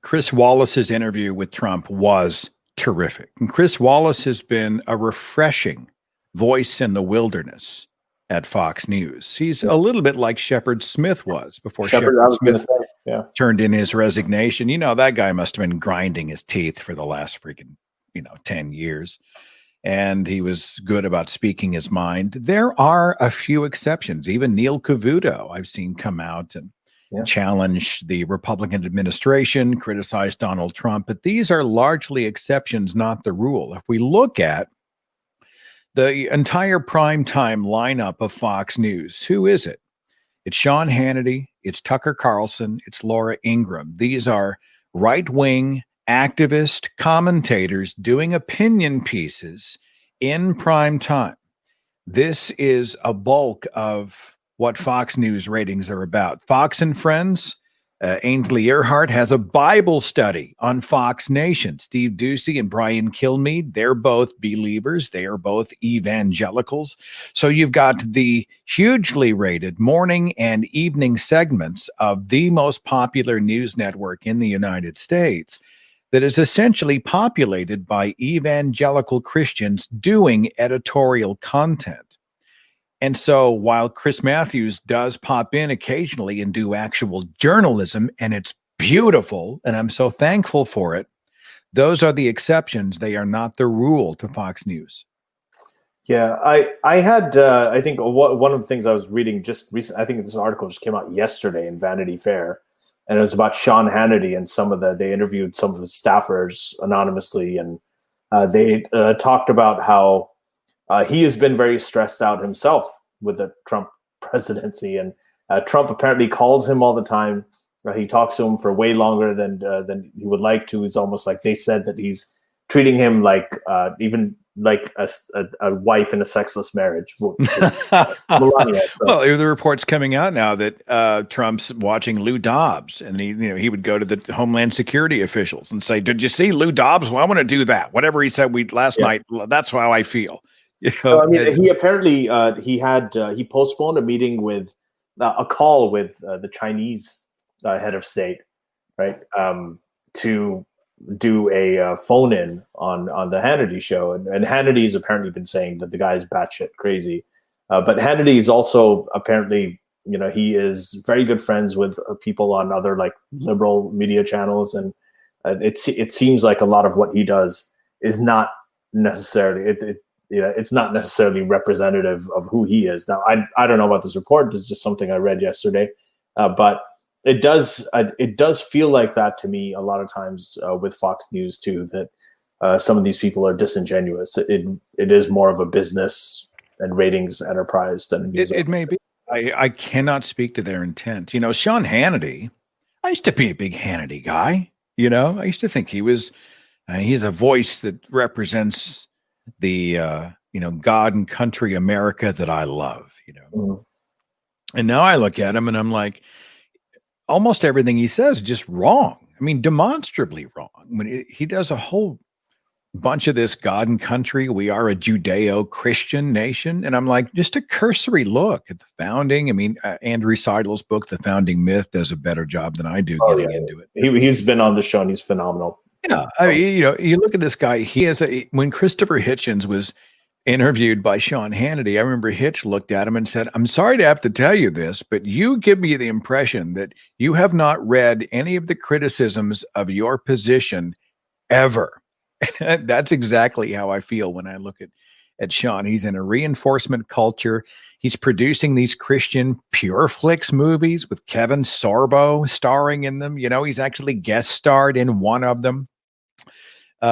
Chris Wallace's interview with Trump was terrific. And Chris Wallace has been a refreshing voice in the wilderness at Fox News. He's a little bit like Shepard Smith was before Shepard Smith turned in his resignation. That guy must have been grinding his teeth for the last freaking, 10 years. And he was good about speaking his mind. There are a few exceptions. Even Neil Cavuto, I've seen come out and challenge the Republican administration, criticize Donald Trump. But these are largely exceptions, not the rule. If we look at the entire primetime lineup of Fox News, who is it? It's Sean Hannity, it's Tucker Carlson, it's Laura Ingraham. These are right-wing activist commentators doing opinion pieces in prime time. This is a bulk of what Fox News ratings are about. Fox and Friends, Ainsley Earhart has a Bible study on Fox Nation. Steve Doocy and Brian Kilmeade, they're both believers. They are both evangelicals. So you've got the hugely rated morning and evening segments of the most popular news network in the United States that is essentially populated by evangelical Christians doing editorial content. And so while Chris Matthews does pop in occasionally and do actual journalism, and it's beautiful, and I'm so thankful for it, those are the exceptions. They are not the rule to Fox News. Yeah, I had, I think one of the things I was reading just recently, I think this article just came out yesterday in Vanity Fair, and it was about Sean Hannity and they interviewed some of his staffers anonymously, and they talked about how he has been very stressed out himself with the Trump presidency, and Trump apparently calls him all the time. He talks to him for way longer than he would like to. He's almost like they said that he's treating him like even like a wife in a sexless marriage. Melania, so. Well, the report's coming out now that Trump's watching Lou Dobbs, and he would go to the Homeland Security officials and say, "Did you see Lou Dobbs? Well, I want to do that. Whatever he said last night. That's how I feel." He apparently he postponed a meeting with a call with the Chinese head of state, right? to do a phone-in on the Hannity show, and Hannity's apparently been saying that the guy's batshit crazy, but Hannity's also apparently, he is very good friends with people on other like liberal media channels, and it seems like a lot of what he does is not necessarily it's not necessarily representative of who he is. Now, I don't know about this report. This is just something I read yesterday, but it does feel like that to me a lot of times with Fox News too. That some of these people are disingenuous. It is more of a business and ratings enterprise than a news. It may be. I cannot speak to their intent. Sean Hannity. I used to be a big Hannity guy. I used to think he's a voice that represents the God and country America that I love. Mm. And now I look at him and I'm like, almost everything he says is just wrong. I mean, demonstrably wrong. He does a whole bunch of this God and country. We are a Judeo-Christian nation. And I'm like, just a cursory look at the founding. I mean, Andrew Seidel's book, The Founding Myth, does a better job than I do getting into it. He's been on the show and he's phenomenal. Yeah. I mean, you look at this guy, when Christopher Hitchens was interviewed by Sean Hannity, I remember Hitch looked at him and said, "I'm sorry to have to tell you this, but you give me the impression that you have not read any of the criticisms of your position ever." That's exactly how I feel when I look at Sean. He's in a reinforcement culture. He's producing these Christian pure flicks movies with Kevin Sorbo starring in them. He's actually guest starred in one of them.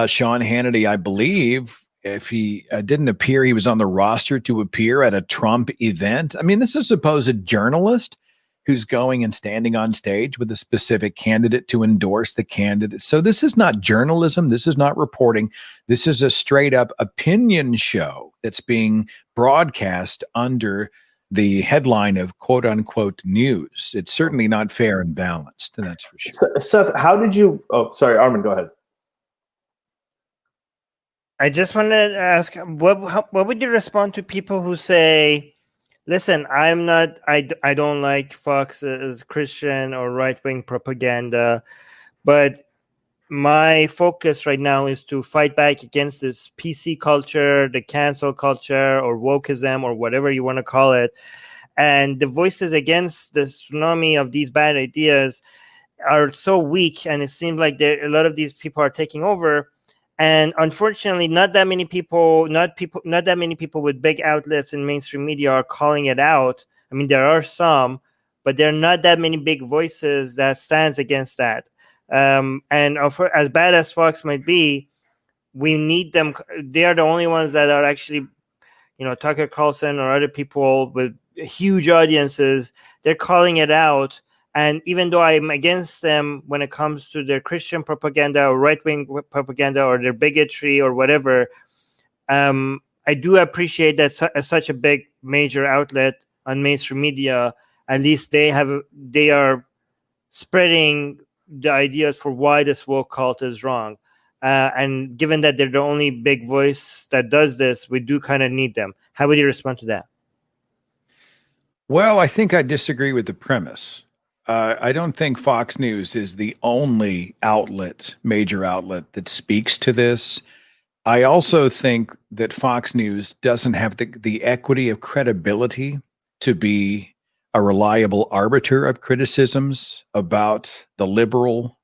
Sean Hannity, I believe, if he didn't appear, he was on the roster to appear at a Trump event. I mean, this is a supposed journalist who's going and standing on stage with a specific candidate to endorse the candidate. So this is not journalism. This is not reporting. This is a straight up opinion show that's being broadcast under the headline of quote unquote news. It's certainly not fair and balanced. And that's for sure. Seth, how did you, sorry, Armin, go ahead. I just wanted to ask, what would you respond to people who say, listen, I don't like Fox's Christian or right-wing propaganda, but my focus right now is to fight back against this PC culture, the cancel culture, or wokeism, or whatever you want to call it. And the voices against the tsunami of these bad ideas are so weak, and it seems like a lot of these people are taking over. And unfortunately, not that many people with big outlets in mainstream media are calling it out. I mean, there are some, but there are not that many big voices that stands against that. And as bad as Fox might be, we need them. They are the only ones that are actually, Tucker Carlson or other people with huge audiences. They're calling it out. And even though I'm against them when it comes to their Christian propaganda or right-wing propaganda or their bigotry or whatever, I do appreciate that such a big major outlet on mainstream media, at least they are spreading the ideas for why this woke cult is wrong. And given that they're the only big voice that does this, we do kind of need them. How would you respond to that? Well, I think I disagree with the premise. I don't think Fox News is the only major outlet that speaks to this. I also think that Fox News doesn't have the equity of credibility to be a reliable arbiter of criticisms about the liberal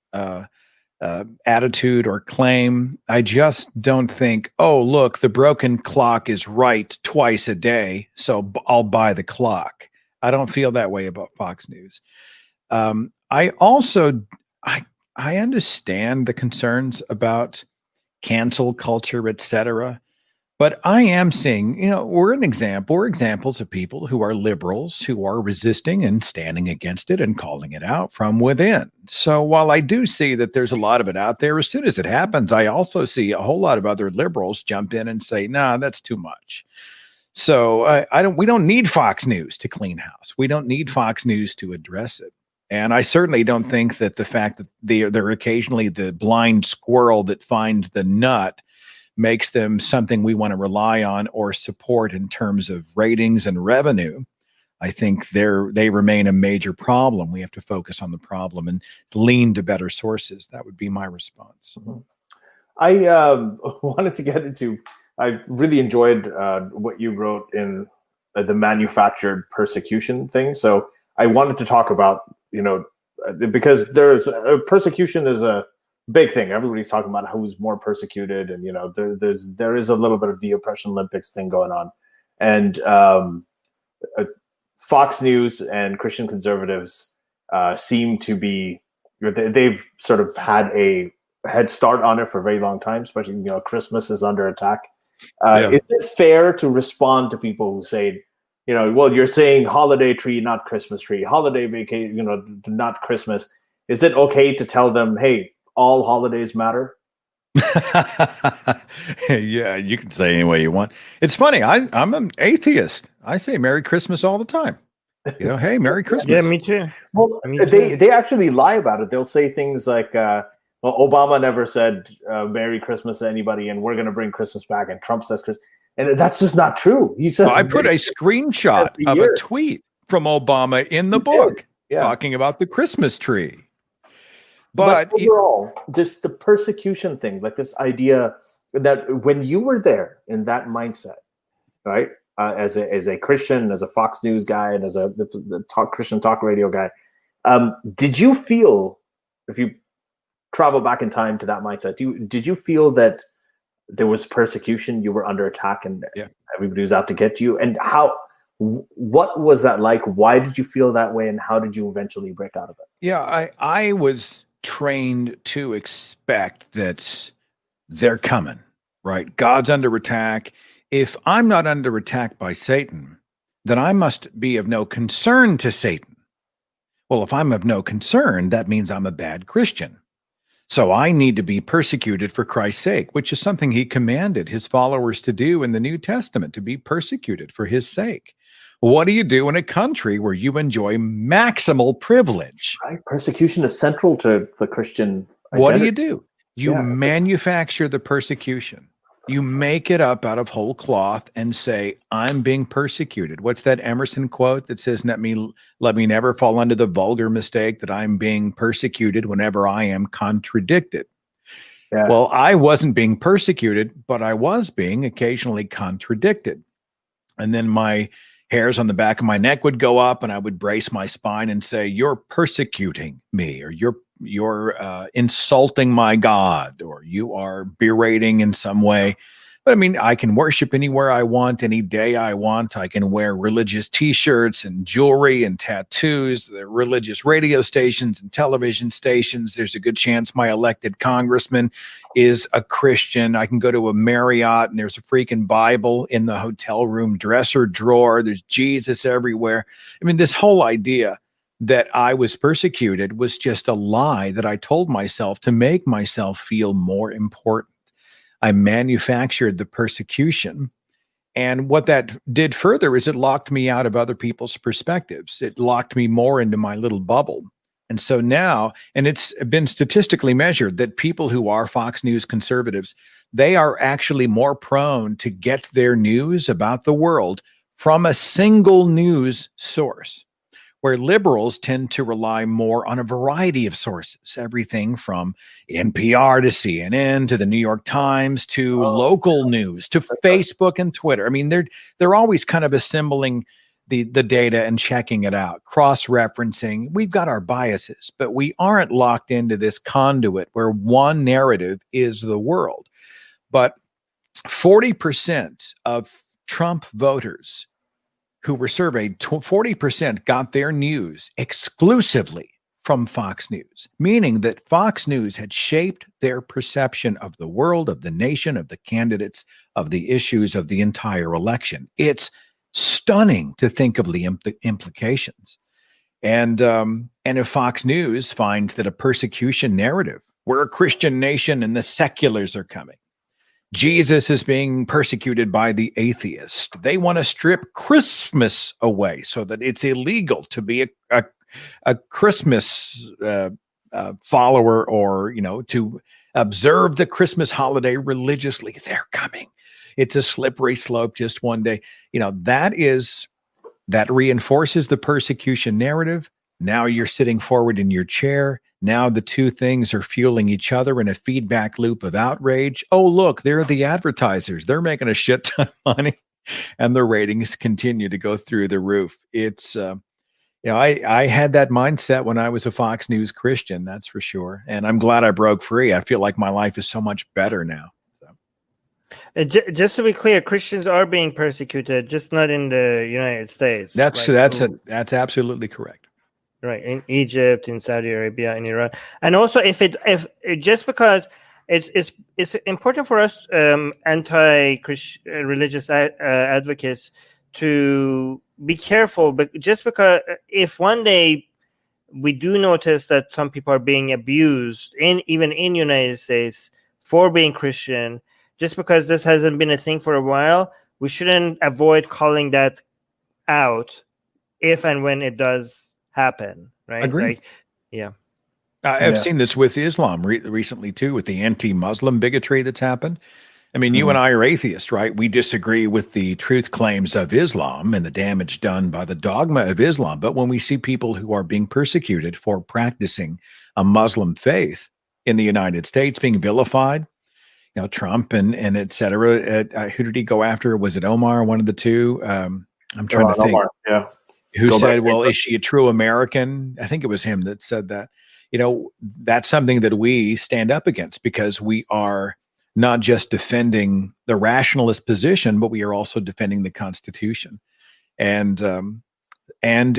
attitude or claim. I just don't think, oh, look, the broken clock is right twice a day, so I'll buy the clock. I don't feel that way about Fox News. I understand the concerns about cancel culture, etc. But I am seeing, we're examples of people who are liberals, who are resisting and standing against it and calling it out from within. So while I do see that there's a lot of it out there, as soon as it happens, I also see a whole lot of other liberals jump in and say, nah, that's too much. So we don't need Fox News to clean house. We don't need Fox News to address it. And I certainly don't think that the fact that they're occasionally the blind squirrel that finds the nut makes them something we want to rely on or support in terms of ratings and revenue. I think they remain a major problem. We have to focus on the problem and lean to better sources. That would be my response. Mm-hmm. I wanted to get into, I really enjoyed what you wrote in the manufactured persecution thing. So I wanted to talk about, because there's persecution is a big thing. Everybody's talking about who's more persecuted, and there is a little bit of the oppression Olympics thing going on, and Fox News and Christian conservatives seem to be, they've sort of had a head start on it for a very long time. Especially Christmas is under attack. Is it fair to respond to people who say, well, you're saying holiday tree, not Christmas tree, holiday vacation, not Christmas. Is it okay to tell them, hey, all holidays matter? Yeah, you can say any way you want. It's funny. I'm an atheist. I say Merry Christmas all the time. Hey, Merry Christmas. Yeah, me too. Well, they actually lie about it. They'll say things like, well, Obama never said Merry Christmas to anybody, and we're going to bring Christmas back, and Trump says Christmas. And that's just not true. He says, I put a screenshot of a tweet from Obama in the book talking about the Christmas tree. But overall, just the persecution thing, like this idea that when you were there in that mindset, right, as a Christian, as a Fox News guy, and as the Christian talk radio guy, did you feel, if you travel back in time to that mindset, did you feel that there was persecution, you were under attack, and everybody was out to get you? And what was that like? Why did you feel that way, and how did you eventually break out of it? Yeah, I was trained to expect that they're coming, right? God's under attack. If I'm not under attack by Satan, then I must be of no concern to Satan. Well, if I'm of no concern, that means I'm a bad Christian. So I need to be persecuted for Christ's sake, which is something he commanded his followers to do in the New Testament, to be persecuted for his sake. What do you do in a country where you enjoy maximal privilege? Right. Persecution is central to the Christian identity. What do? You manufacture the persecution. You make it up out of whole cloth and say, I'm being persecuted. What's that Emerson quote that says, let me never fall under the vulgar mistake that I'm being persecuted whenever I am contradicted. Yeah. Well, I wasn't being persecuted, but I was being occasionally contradicted. And then my hairs on the back of my neck would go up, and I would brace my spine and say, you're persecuting me, or you're insulting my God, or you are berating in some way. But I mean, I can worship anywhere I want, any day I want. I can wear religious t-shirts and jewelry and tattoos, the religious radio stations and television stations. There's a good chance my elected congressman is a Christian. I can go to a Marriott and there's a freaking Bible in the hotel room dresser drawer. There's Jesus everywhere. I mean, this whole idea that I was persecuted was just a lie that I told myself to make myself feel more important. I manufactured the persecution. And what that did further is it locked me out of other people's perspectives. It locked me more into my little bubble. And so now, and it's been statistically measured that people who are Fox News conservatives, they are actually more prone to get their news about the world from a single news source, where liberals tend to rely more on a variety of sources, everything from NPR to CNN to the New York Times to local news to Facebook and Twitter. I mean, they're always kind of assembling the data and checking it out, cross-referencing. We've got our biases, but we aren't locked into this conduit where one narrative is the world. But 40% of Trump voters who were surveyed, 40% got their news exclusively from Fox News, meaning that Fox News had shaped their perception of the world, of the nation, of the candidates, of the issues of the entire election. It's stunning to think of the implications. And if Fox News finds that a persecution narrative, we're a Christian nation and the seculars are coming, Jesus is being persecuted by the atheist, they want to strip Christmas away so that it's illegal to be a Christmas follower, or, to observe the Christmas holiday religiously. They're coming. It's a slippery slope just one day. That is that reinforces the persecution narrative. Now you're sitting forward in your chair. Now the two things are fueling each other in a feedback loop of outrage. Oh, look, they're the advertisers. They're making a shit ton of money, and the ratings continue to go through the roof. It's, I had that mindset when I was a Fox News Christian, that's for sure. And I'm glad I broke free. I feel like my life is so much better now. Just to be clear, Christians are being persecuted, just not in the United States. That's absolutely correct. Right, in Egypt, in Saudi Arabia, in Iran, and also if just because it's important for us anti-Christian religious advocates to be careful, but just because if one day we do notice that some people are being abused even in United States for being Christian, just because this hasn't been a thing for a while, we shouldn't avoid calling that out if and when it does happen, right? Agreed. Yeah. I've seen this with Islam recently too, with the anti-Muslim bigotry that's happened. I mean, you and I are atheists, right? We disagree with the truth claims of Islam and the damage done by the dogma of Islam. But when we see people who are being persecuted for practicing a Muslim faith in the United States being vilified, Trump and et cetera, who did he go after? Was it Omar, one of the two? I'm trying to think. Omar, yeah. Who said, well, is she a true American? I think it was him that said that. That's something that we stand up against, because we are not just defending the rationalist position, but we are also defending the Constitution. And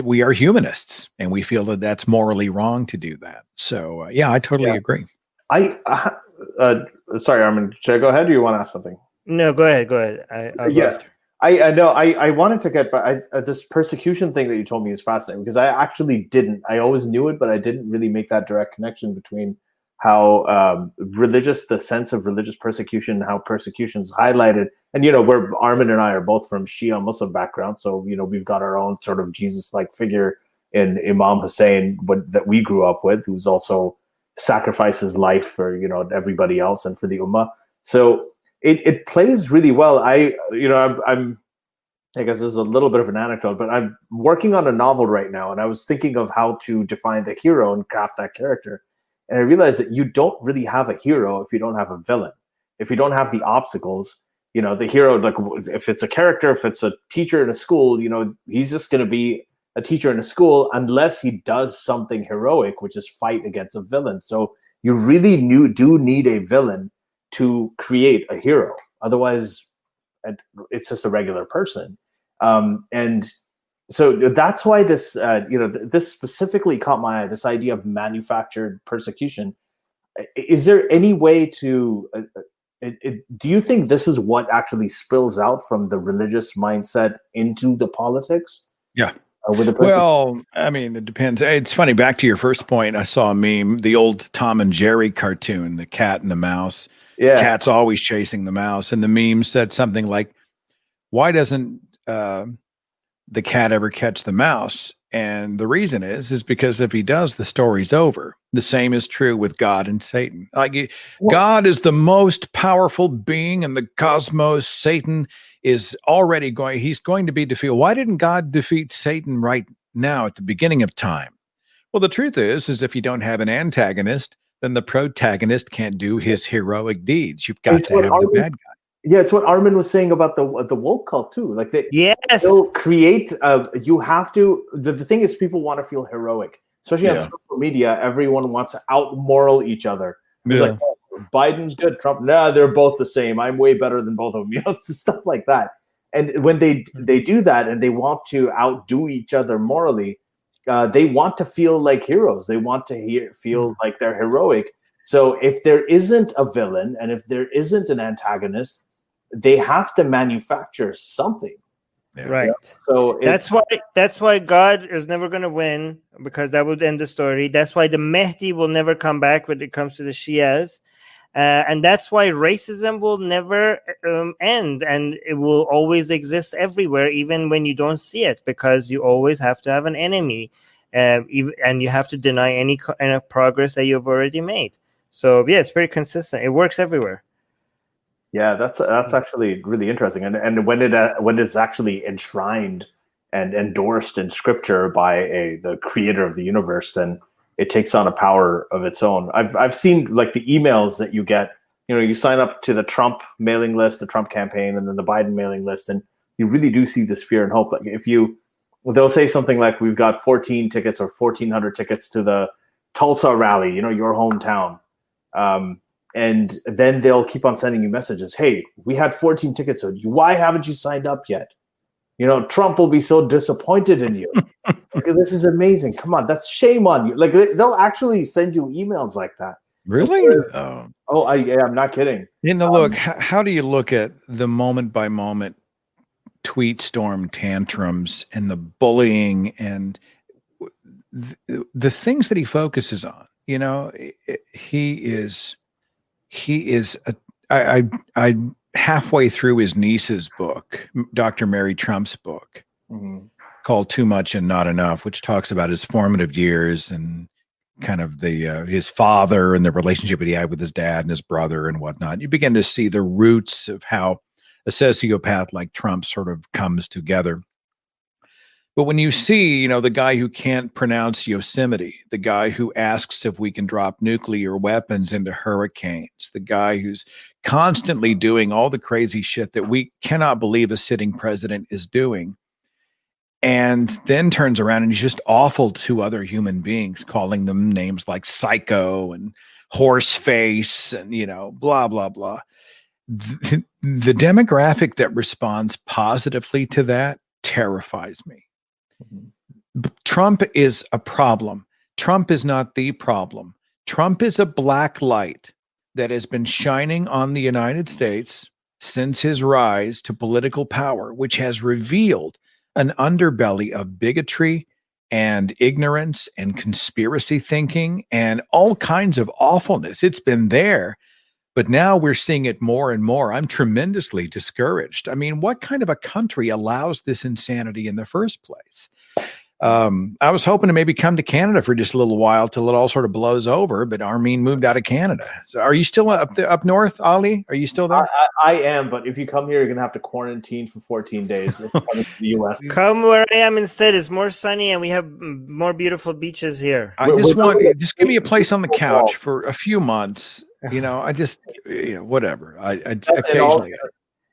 we are humanists, and we feel that that's morally wrong to do that. So, I totally agree. Sorry, Armin, should I go ahead, or you want to ask something? No, go ahead. I'll go after. I know. I wanted to get, but this persecution thing that you told me is fascinating, because I actually didn't. I always knew it, but I didn't really make that direct connection between how the sense of religious persecution, how persecution is highlighted. And, where Armin and I are both from Shia Muslim background. So, we've got our own sort of Jesus-like figure in Imam Hussein that we grew up with, who's also sacrificed his life for, everybody else and for the Ummah. So it plays really well. I guess this is a little bit of an anecdote, but I'm working on a novel right now, and I was thinking of how to define the hero and craft that character. And I realized that you don't really have a hero if you don't have a villain. If you don't have the obstacles, the hero, like if it's a character, if it's a teacher in a school, he's just going to be a teacher in a school unless he does something heroic, which is fight against a villain. So you really do need a villain to create a hero. Otherwise, it's just a regular person. And so that's why this, this specifically caught my eye, this idea of manufactured persecution. Is there any way to, do you think this is what actually spills out from the religious mindset into the politics? Yeah. Well, I mean, it depends. It's funny. Back to your first point, I saw a meme, the old Tom and Jerry cartoon, the cat and the mouse. Yeah. Cat's always chasing the mouse. And the meme said something like, why doesn't the cat ever catch the mouse? And the reason is because if he does, the story's over. The same is true with God and Satan. God is the most powerful being in the cosmos. Satan is already he's going to be defeated. Why didn't God defeat Satan right now at the beginning of time? Well, the truth is if you don't have an antagonist, then the protagonist can't do his heroic deeds. You've got to have the bad guy. Yeah, it's what Armin was saying about the woke cult too. Like they'll create. You have to. The thing is, people want to feel heroic, especially on social media. Everyone wants to out-moral each other. It's like, oh, Biden's good, Trump. Nah, they're both the same. I'm way better than both of them. It's stuff like that. And when they do that, and they want to outdo each other morally, they want to feel like heroes. They want to feel like they're heroic. So if there isn't a villain and if there isn't an antagonist, they have to manufacture something. Right. So that's why God is never going to win, because that would end the story. That's why the Mahdi will never come back when it comes to the Shias. And that's why racism will never end, and it will always exist everywhere, even when you don't see it, because you always have to have an enemy, and you have to deny any kind of progress that you've already made. So it's very consistent. It works everywhere. Yeah, that's actually really interesting, and when it's actually enshrined and endorsed in scripture by the creator of the universe, then it takes on a power of its own. I've seen like the emails that you get. You sign up to the Trump mailing list, the Trump campaign, and then the Biden mailing list, and you really do see this fear and hope. Like they'll say something like, "We've got 14 tickets or 1,400 tickets to the Tulsa rally, your hometown," and then they'll keep on sending you messages. "Hey, we had 14 tickets. So why haven't you signed up yet? Trump will be so disappointed in you. This is amazing. Come on, that's shame on you." Like they'll actually send you emails like that. Really? I'm not kidding. Look, how do you look at the moment by moment tweet storm tantrums and the bullying and the things that he focuses on? I halfway through his niece's book, Dr. Mary Trump's book, called Too Much and Not Enough, which talks about his formative years and kind of his father and the relationship that he had with his dad and his brother and whatnot. You begin to see the roots of how a sociopath like Trump sort of comes together. But when you see, the guy who can't pronounce Yosemite, the guy who asks if we can drop nuclear weapons into hurricanes, the guy who's constantly doing all the crazy shit that we cannot believe a sitting president is doing, and then turns around and he's just awful to other human beings, calling them names like psycho and horse face and, blah, blah, blah. The demographic that responds positively to that terrifies me. Trump is a problem. Trump is not the problem. Trump is a black light that has been shining on the United States since his rise to political power, which has revealed an underbelly of bigotry and ignorance and conspiracy thinking and all kinds of awfulness. It's been there, but now we're seeing it more and more. I'm tremendously discouraged. I mean, what kind of a country allows this insanity in the first place? I was hoping to maybe come to Canada for just a little while till it all sort of blows over, but Armin moved out of Canada. So are you still up north, Ali? Are you still there? I am, but if you come here, you're going to have to quarantine for 14 days. If you come to the U.S. Come where I am instead. It's more sunny and we have more beautiful beaches here. Just give me a place on the couch for a few months. Whatever. I occasionally.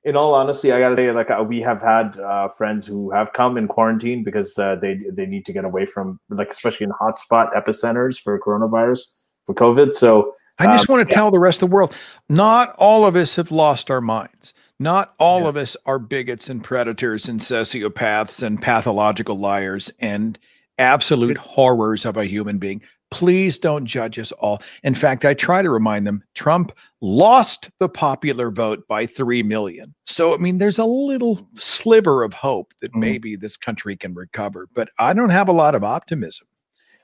In all honesty, I got to say, like, we have had friends who have come in quarantine because they need to get away from, like, especially in hotspot epicenters for coronavirus, for COVID. So I just want to tell the rest of the world, not all of us have lost our minds. Not all of us are bigots and predators and sociopaths and pathological liars and absolute horrors of a human being. Please don't judge us all. In fact, I try to remind them, Trump lost the popular vote by 3 million. So, I mean, there's a little sliver of hope that maybe this country can recover, but I don't have a lot of optimism.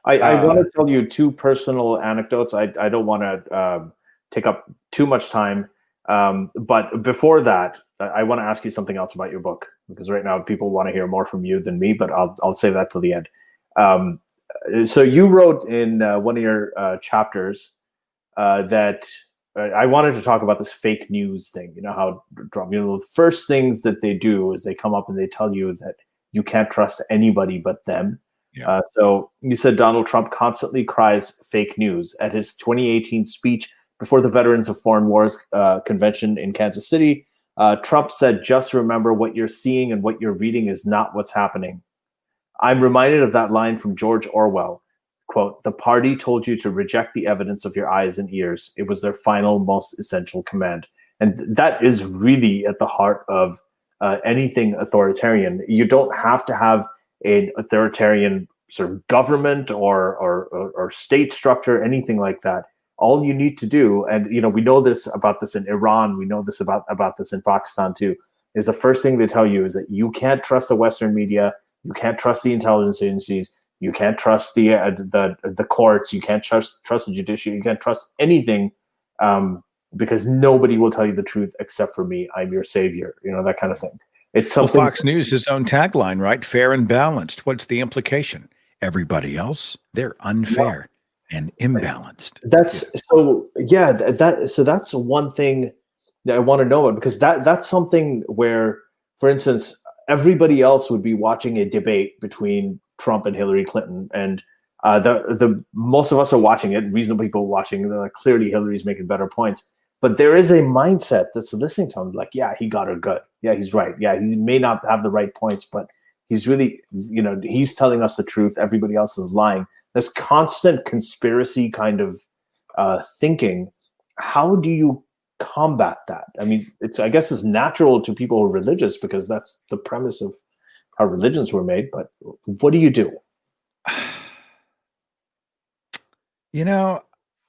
I want to tell you two personal anecdotes. I don't want to take up too much time. But before that, I want to ask you something else about your book, because right now people want to hear more from you than me, but I'll save that till the end. So you wrote in one of your chapters that I wanted to talk about this fake news thing. You know how Trump, the first things that they do is they come up and they tell you that you can't trust anybody but them. Yeah. So you said Donald Trump constantly cries fake news. At his 2018 speech before the Veterans of Foreign Wars convention in Kansas City, Trump said, "Just remember, what you're seeing and what you're reading is not what's happening." I'm reminded of that line from George Orwell, quote, "The party told you to reject the evidence of your eyes and ears. It was their final, most essential command." And that is really at the heart of anything authoritarian. You don't have to have an authoritarian sort of government or state structure, anything like that. All you need to do, and we know this about this in Iran, we know this about this in Pakistan too, is the first thing they tell you is that you can't trust the Western media, you can't trust the intelligence agencies, you can't trust the courts, you can't trust the judiciary, you can't trust anything, because nobody will tell you the truth except for me. I'm your savior. That kind of thing. It's something. Well, Fox News, his own tagline, right? Fair and balanced. What's the implication? Everybody else, they're unfair and imbalanced. That's one thing that I want to know about, because that's something where, for instance, everybody else would be watching a debate between Trump and Hillary Clinton, and the most of us are watching it. Reasonable people watching. They're like, clearly Hillary's making better points, but there is a mindset that's listening to him, like, yeah, he got her good. Yeah, he's right. Yeah, he may not have the right points, but he's really, he's telling us the truth. Everybody else is lying. This constant conspiracy kind of thinking. How do you combat that? I mean, I guess it's natural to people who are religious because that's the premise of how religions were made. But what do you do?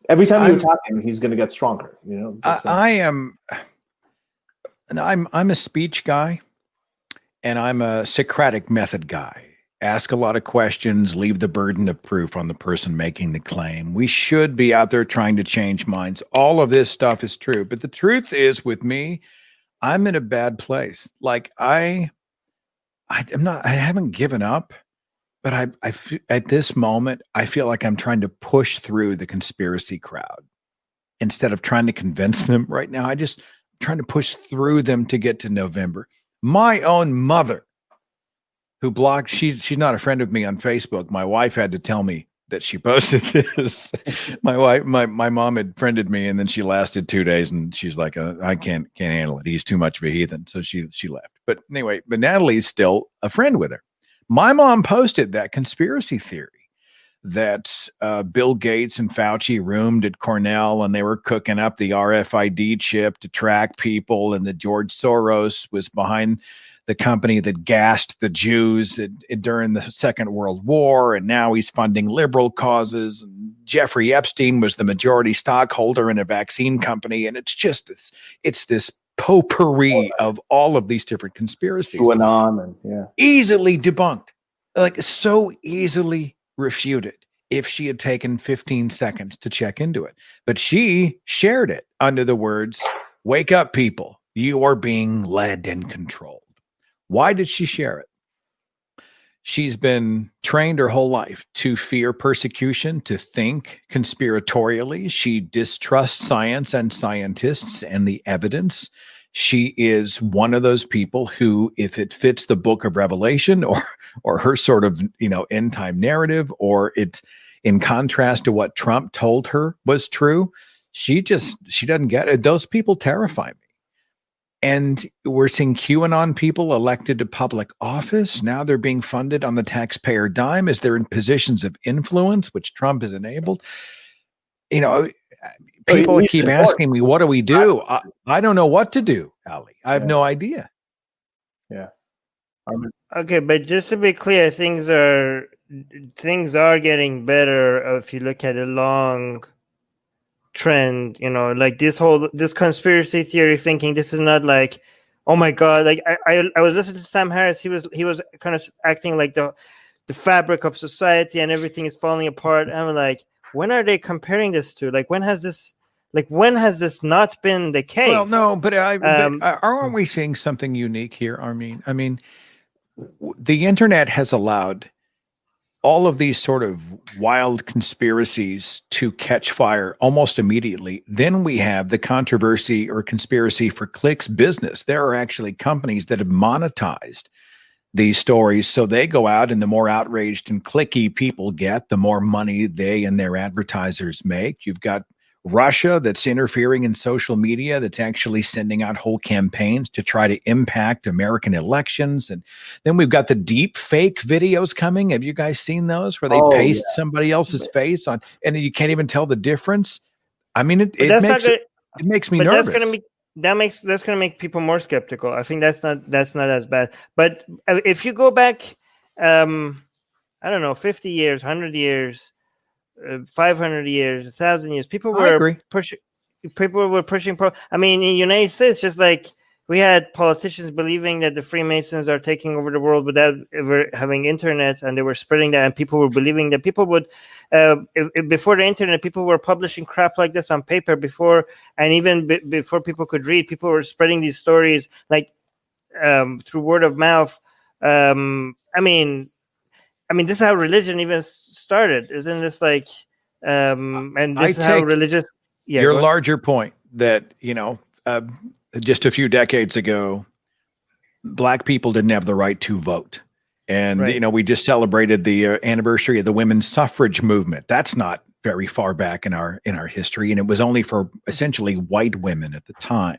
Every time you attack him, he's going to get stronger. I'm a speech guy, and I'm a Socratic method guy. Ask a lot of questions, leave the burden of proof on the person making the claim. We should be out there trying to change minds. All of this stuff is true. But the truth is, with me, I'm in a bad place. Like I haven't given up, but at this moment, I feel like I'm trying to push through the conspiracy crowd instead of trying to convince them right now. I just trying to push through them to get to November. My own mother, who blocked, she's not a friend of me on Facebook. My wife had to tell me that she posted this. My mom had friended me, and then she lasted 2 days, and she's like, I can't handle it. He's too much of a heathen. So she left. But anyway, but Natalie's still a friend with her. My mom posted that conspiracy theory that Bill Gates and Fauci roomed at Cornell, and they were cooking up the RFID chip to track people, and that George Soros was behind the company that gassed the Jews during the Second World War, and now he's funding liberal causes. And Jeffrey Epstein was the majority stockholder in a vaccine company, and it's this potpourri of all of these different conspiracies. Going on, and yeah, easily debunked, like so easily refuted if she had taken 15 seconds to check into it. But she shared it under the words, "Wake up, people! You are being led and controlled." Why did she share it? She's been trained her whole life to fear persecution, to think conspiratorially. She distrusts science and scientists and the evidence. She is one of those people who, if it fits the book of Revelation or her sort of, end time narrative, or it's in contrast to what Trump told her was true, she doesn't get it. Those people terrify me. And we're seeing QAnon people elected to public office. Now they're being funded on the taxpayer dime as they're in positions of influence, which Trump has enabled. People keep asking me, what do we do? I don't know what to do, Ali. I have no idea. Yeah. Okay, but just to be clear, things are getting better if you look at a long trend, like this conspiracy theory thinking. This is not like, oh my god, like I was listening to Sam Harris. He was kind of acting like the fabric of society and everything is falling apart. And I'm like, when are they comparing this to? Like, when has this not been the case? Well, no, but aren't we seeing something unique here, Armin? I mean, the internet has allowed all of these sort of wild conspiracies to catch fire almost immediately. Then we have the controversy or conspiracy for clicks business. There are actually companies that have monetized these stories, so they go out, and the more outraged and clicky people get, the more money they and their advertisers make. You've got Russia that's interfering in social media, that's actually sending out whole campaigns to try to impact American elections. And then we've got the deep fake videos coming. Have you guys seen those where they paste somebody else's face on, and you can't even tell the difference? I mean, it makes me nervous. That's going to make people more skeptical. I think that's not as bad. But if you go back, I don't know, 50 years, 100 years, 500 years, 1,000 years, people were pushing. I mean, in the United States, just like we had politicians believing that the Freemasons are taking over the world without ever having internet, and they were spreading that, and people were believing that. People would, before the internet, people were publishing crap like this on paper before, and even before people could read, people were spreading these stories like through word of mouth. I mean, this is how religion even started, isn't this like? And this is how religious. Yeah, your larger point that just a few decades ago, Black people didn't have the right to vote. And, Right. you know, we just celebrated the anniversary of the women's suffrage movement. That's not very far back in our history. And it was only for essentially white women at the time.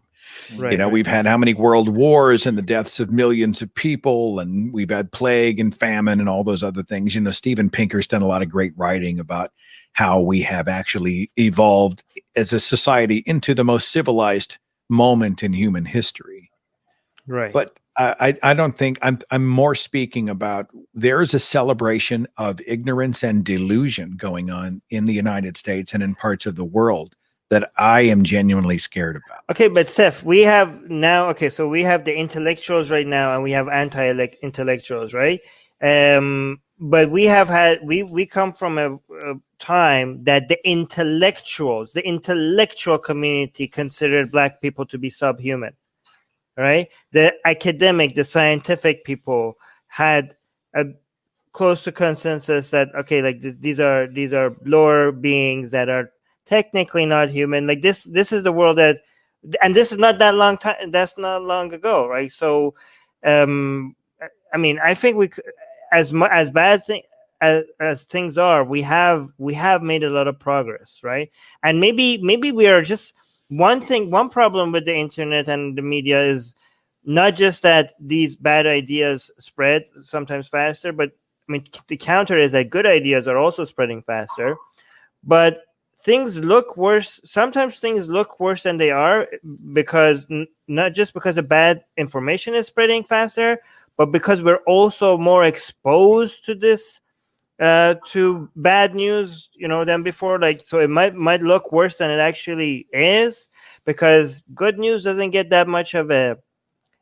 Right. You know, we've had how many world wars and the deaths of millions of people, and we've had plague and famine and all those other things. You know, Steven Pinker's done a lot of great writing about how we have actually evolved as a society into the most civilized moment in human history. Right. But I don't think I'm more speaking about there is a celebration of ignorance and delusion going on in the United States and in parts of the world that I am genuinely scared about. Okay, but Seth, we have now, okay, so we have the intellectuals right now and we have anti-intellectuals, right? But we have had, we come from a time that the intellectual community considered Black people to be subhuman, right? The academic, the scientific people had a close to consensus that, okay, like these are lower beings that are technically not human. Like this is the world that, and this is not that long time, that's not long ago, right? So I mean, I think we as bad thing as things are, we have made a lot of progress, right? And maybe we are just one problem with the internet and the media is not just that these bad ideas spread sometimes faster, but I mean the counter is that good ideas are also spreading faster. But things look worse. Sometimes things look worse than they are because not just because the bad information is spreading faster, but because we're also more exposed to this, to bad news, you know, than before. Like, so it might look worse than it actually is because good news doesn't get that much of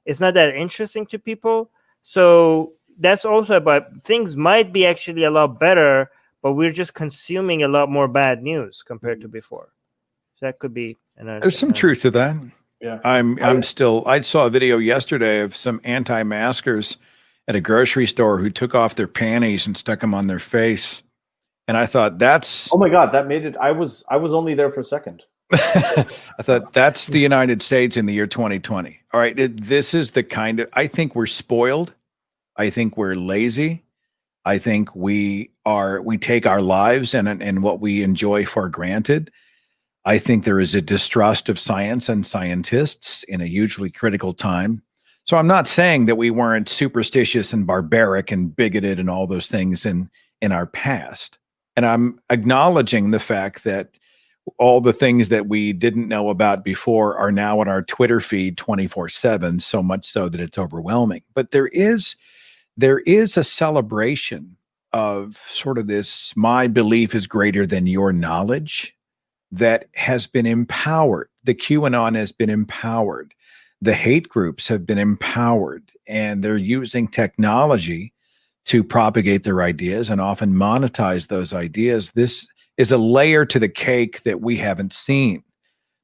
it's not that interesting to people. So that's also about things might be actually a lot better, but we're just consuming a lot more bad news compared to before. So that could be another. There's some truth to that. Yeah. I saw a video yesterday of some anti-maskers at a grocery store who took off their panties and stuck them on their face. And I thought that's, oh my God, that made it. I was only there for a second. I thought that's the United States in the year 2020. All right. This is the kind of, I think we're spoiled. I think we're lazy. I think we take our lives and what we enjoy for granted. I think there is a distrust of science and scientists in a hugely critical time. So I'm not saying that we weren't superstitious and barbaric and bigoted and all those things in our past. And I'm acknowledging the fact that all the things that we didn't know about before are now on our Twitter feed 24/7, so much so that it's overwhelming. But there is a celebration of sort of this, my belief is greater than your knowledge, that has been empowered. The QAnon has been empowered. The hate groups have been empowered, and they're using technology to propagate their ideas and often monetize those ideas. This is a layer to the cake that we haven't seen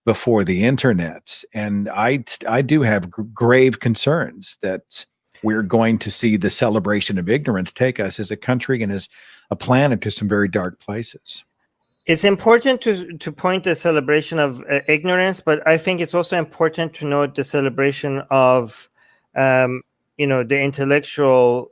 before the internet. And I do have grave concerns that we're going to see the celebration of ignorance take us as a country and as a planet to some very dark places. It's important to point the celebration of ignorance, but I think it's also important to note the celebration of, the intellectual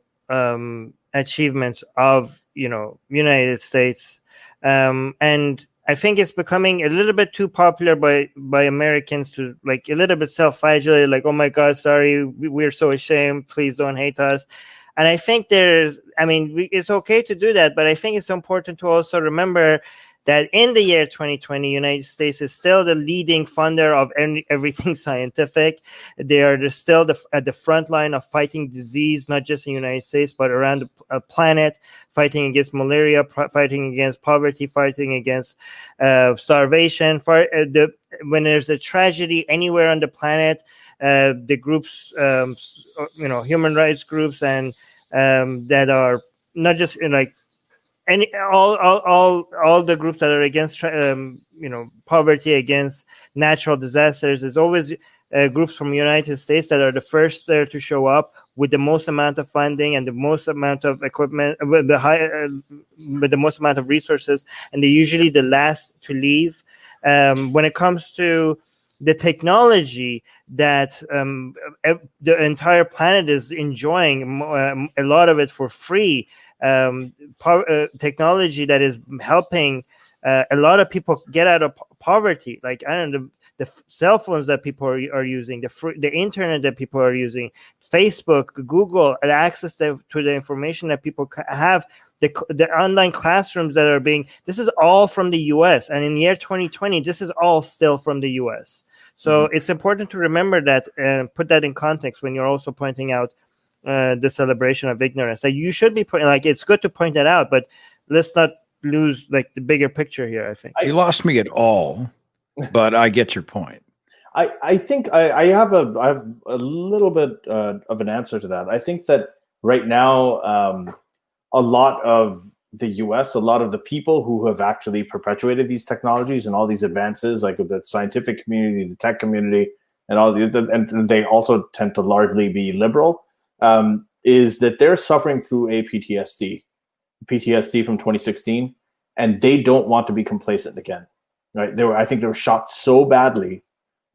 achievements of, United States. And I think it's becoming a little bit too popular by Americans to like a little bit self-flagellate, like, oh my God, sorry, we're so ashamed, please don't hate us. And I think it's okay to do that, but I think it's important to also remember that in the year 2020, United States is still the leading funder of everything scientific. They are still at the front line of fighting disease, not just in the United States, but around the planet, fighting against malaria, fighting against poverty, fighting against starvation. When there's a tragedy anywhere on the planet, the groups, human rights groups, and that are not just all the groups that are against poverty, against natural disasters, there's always groups from the United States that are the first there to show up with the most amount of funding and the most amount of equipment, with the most amount of resources, and they're usually the last to leave. When it comes to the technology that the entire planet is enjoying, a lot of it for free, technology that is helping a lot of people get out of poverty. Like, I don't know, the cell phones that people are using, the internet that people are using, Facebook, Google, and access to the information that people have, the online classrooms that are being, this is all from the US. And in the year 2020, this is all still from the US. So it's important to remember that and put that in context when you're also pointing out the celebration of ignorance. That you should be pointing, like, it's good to point that out, but let's not lose like the bigger picture here, I think. You lost me at all, but I get your point. I think I have a little bit of an answer to that. I think that right now, a lot of the US, a lot of the people who have actually perpetuated these technologies and all these advances, like the scientific community, the tech community, and all these, and they also tend to largely be liberal, is that they're suffering through a PTSD from 2016, and they don't want to be complacent again. Right? I think they were shocked so badly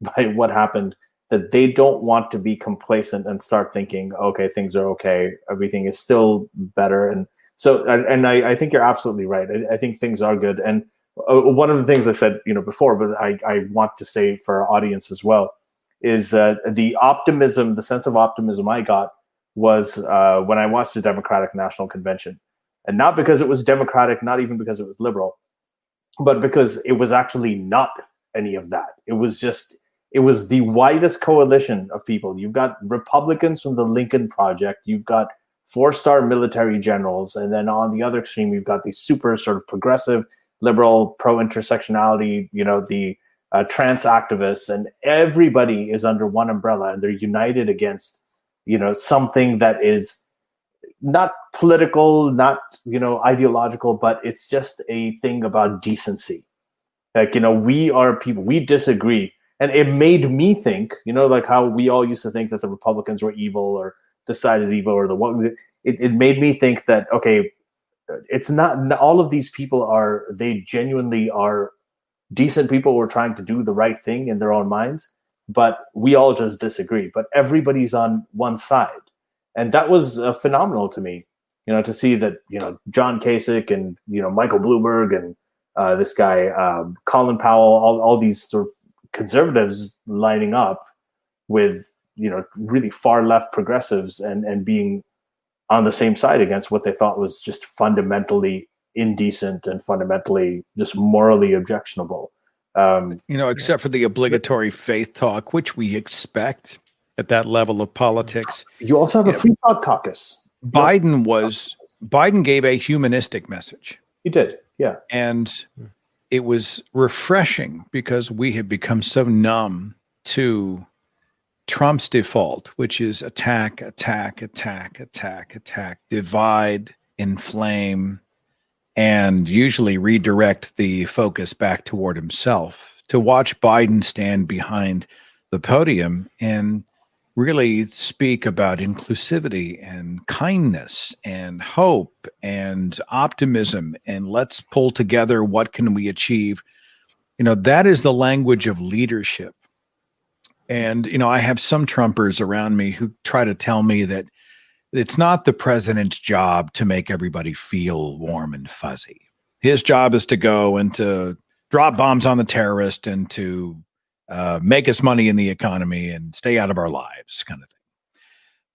by what happened that they don't want to be complacent and start thinking, okay, things are okay, everything is still better. And so, and I think you're absolutely right. I think things are good. And one of the things I said, before, but I want to say for our audience as well, is the optimism, the sense of optimism I got was when I watched the Democratic National Convention. And not because it was Democratic, not even because it was liberal, but because it was actually not any of that. It was the widest coalition of people. You've got Republicans from the Lincoln Project, you've got 4-star military generals, and then on the other extreme, you've got these super sort of progressive, liberal, pro-intersectionality, the trans activists, and everybody is under one umbrella, and they're united against, something that is not political, not, ideological, but it's just a thing about decency. Like, we are people, we disagree. And it made me think, like how we all used to think that the Republicans were evil, or this side is evil, or the one. It made me think that, okay, it's not all of these people they genuinely are decent people who are trying to do the right thing in their own minds, but we all just disagree. But everybody's on one side. And that was phenomenal to me, to see that, John Kasich and, Michael Bloomberg and this guy, Colin Powell, all these sort of conservatives lining up with, really far left progressives and being on the same side against what they thought was just fundamentally indecent and fundamentally just morally objectionable. Except for the obligatory faith talk, which we expect at that level of politics. You also have a free thought caucus. Biden gave a humanistic message. He did, yeah. And it was refreshing because we have become so numb to Trump's default, which is attack, divide, inflame, and usually redirect the focus back toward himself. To watch Biden stand behind the podium and really speak about inclusivity and kindness and hope and optimism, and let's pull together, what can we achieve? That is the language of leadership. And, I have some Trumpers around me who try to tell me that it's not the president's job to make everybody feel warm and fuzzy. His job is to go and to drop bombs on the terrorist and to make us money in the economy and stay out of our lives, kind of thing.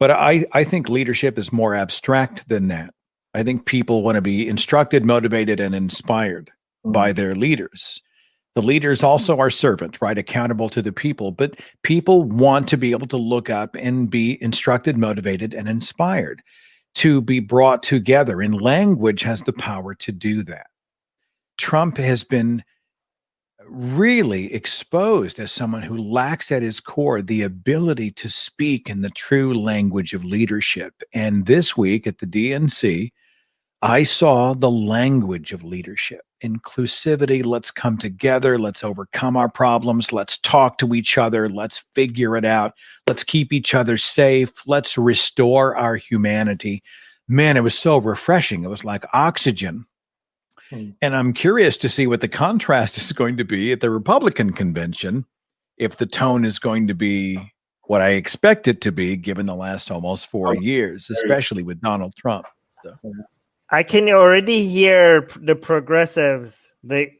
But I think leadership is more abstract than that. I think people want to be instructed, motivated, and inspired by their leaders. The leaders also are servant, right? Accountable to the people, but people want to be able to look up and be instructed, motivated, and inspired, to be brought together. And language has the power to do that. Trump has been really exposed as someone who lacks at his core the ability to speak in the true language of leadership. And this week at the DNC, I saw the language of leadership, inclusivity. Let's come together. Let's overcome our problems. Let's talk to each other. Let's figure it out. Let's keep each other safe. Let's restore our humanity. Man, it was so refreshing. It was like oxygen. And I'm curious to see what the contrast is going to be at the Republican convention if the tone is going to be what I expect it to be, given the last almost 4 years, especially with Donald Trump. So. I can already hear the progressives, they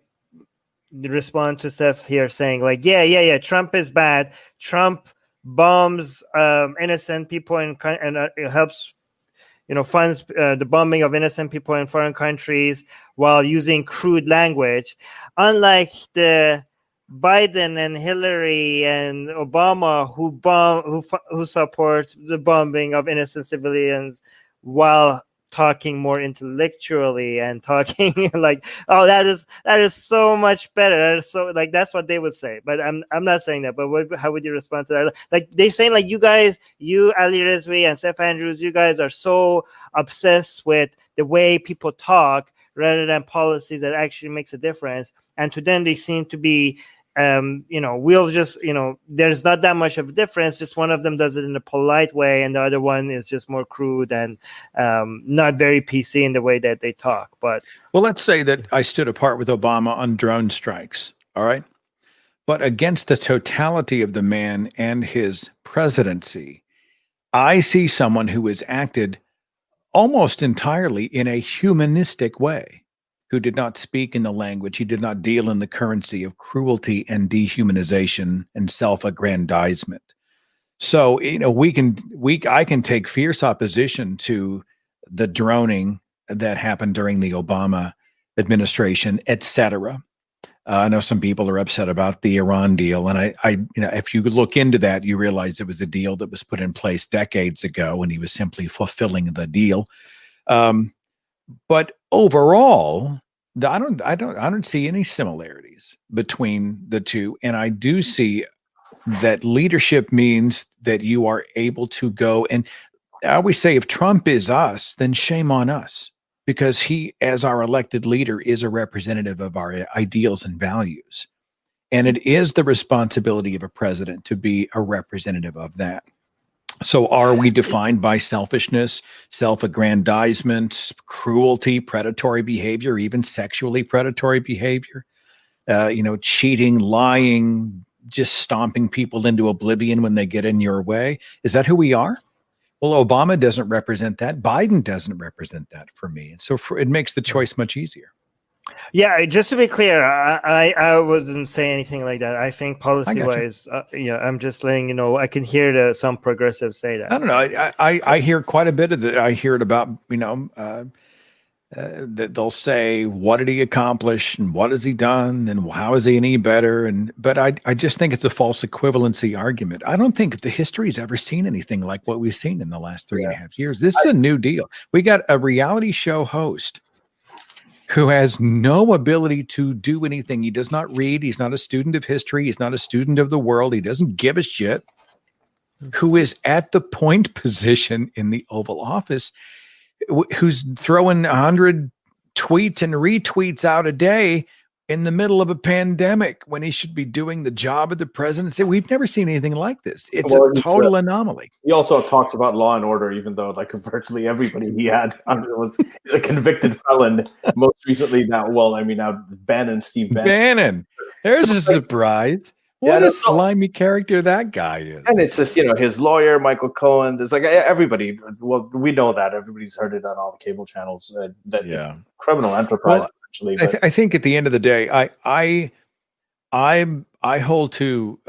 respond to Seth here saying like, yeah, Trump is bad. Trump bombs innocent people and it helps, funds the bombing of innocent people in foreign countries while using crude language. Unlike the Biden and Hillary and Obama who support the bombing of innocent civilians while talking more intellectually and talking like, oh, that is so much better. That is so, like, that's what they would say. But I'm not saying that. But how would you respond to that? Like, they're saying like, you guys, Ali Rizvi and Seth Andrews, you guys are so obsessed with the way people talk rather than policies that actually makes a difference. And to them, they seem to be we'll just, there's not that much of a difference. Just one of them does it in a polite way, and the other one is just more crude and not very PC in the way that they talk. But well, let's say that I stood apart with Obama on drone strikes. All right. But against the totality of the man and his presidency, I see someone who has acted almost entirely in a humanistic way, who did not speak in the language. He did not deal in the currency of cruelty and dehumanization and self-aggrandizement. So, I can take fierce opposition to the droning that happened during the Obama administration, etc. I know some people are upset about the Iran deal, and if you look into that, you realize it was a deal that was put in place decades ago, and he was simply fulfilling the deal. But overall, I don't see any similarities between the two, and I do see that leadership means that you are able to go. And I always say, if Trump is us, then shame on us, because he, as our elected leader, is a representative of our ideals and values, and it is the responsibility of a president to be a representative of that. So are we defined by selfishness, self-aggrandizement, cruelty, predatory behavior, even sexually predatory behavior, cheating, lying, just stomping people into oblivion when they get in your way? Is that who we are? Well, Obama doesn't represent that. Biden doesn't represent that for me. And so it makes the choice much easier. Yeah, just to be clear, I wasn't saying anything like that. I think policy-wise, I'm just letting you know. I can hear some progressives say that. I don't know. I hear quite a bit of that. I hear it about, that they'll say, what did he accomplish and what has he done and how is he any better? But I just think it's a false equivalency argument. I don't think the history's ever seen anything like what we've seen in the last 3.5 years. This is a new deal. We got a reality show host who has no ability to do anything. He does not read. He's not a student of history. He's not a student of the world. He doesn't give a shit. Who is at the point position in the Oval Office, who's throwing 100 tweets and retweets out a day in the middle of a pandemic when he should be doing the job of the presidency. We've never seen anything like this. It's a total anomaly. He also talks about law and order, even though like virtually everybody he had is a convicted felon. Most recently now Bannon, Steve Bannon. Bannon. There's a surprise. What a slimy character that guy is. And it's just, his lawyer, Michael Cohen. There's like everybody. Well, we know that. Everybo's heard it on all the cable channels. It's criminal enterprise. Well, I think at the end of the day, I hold to.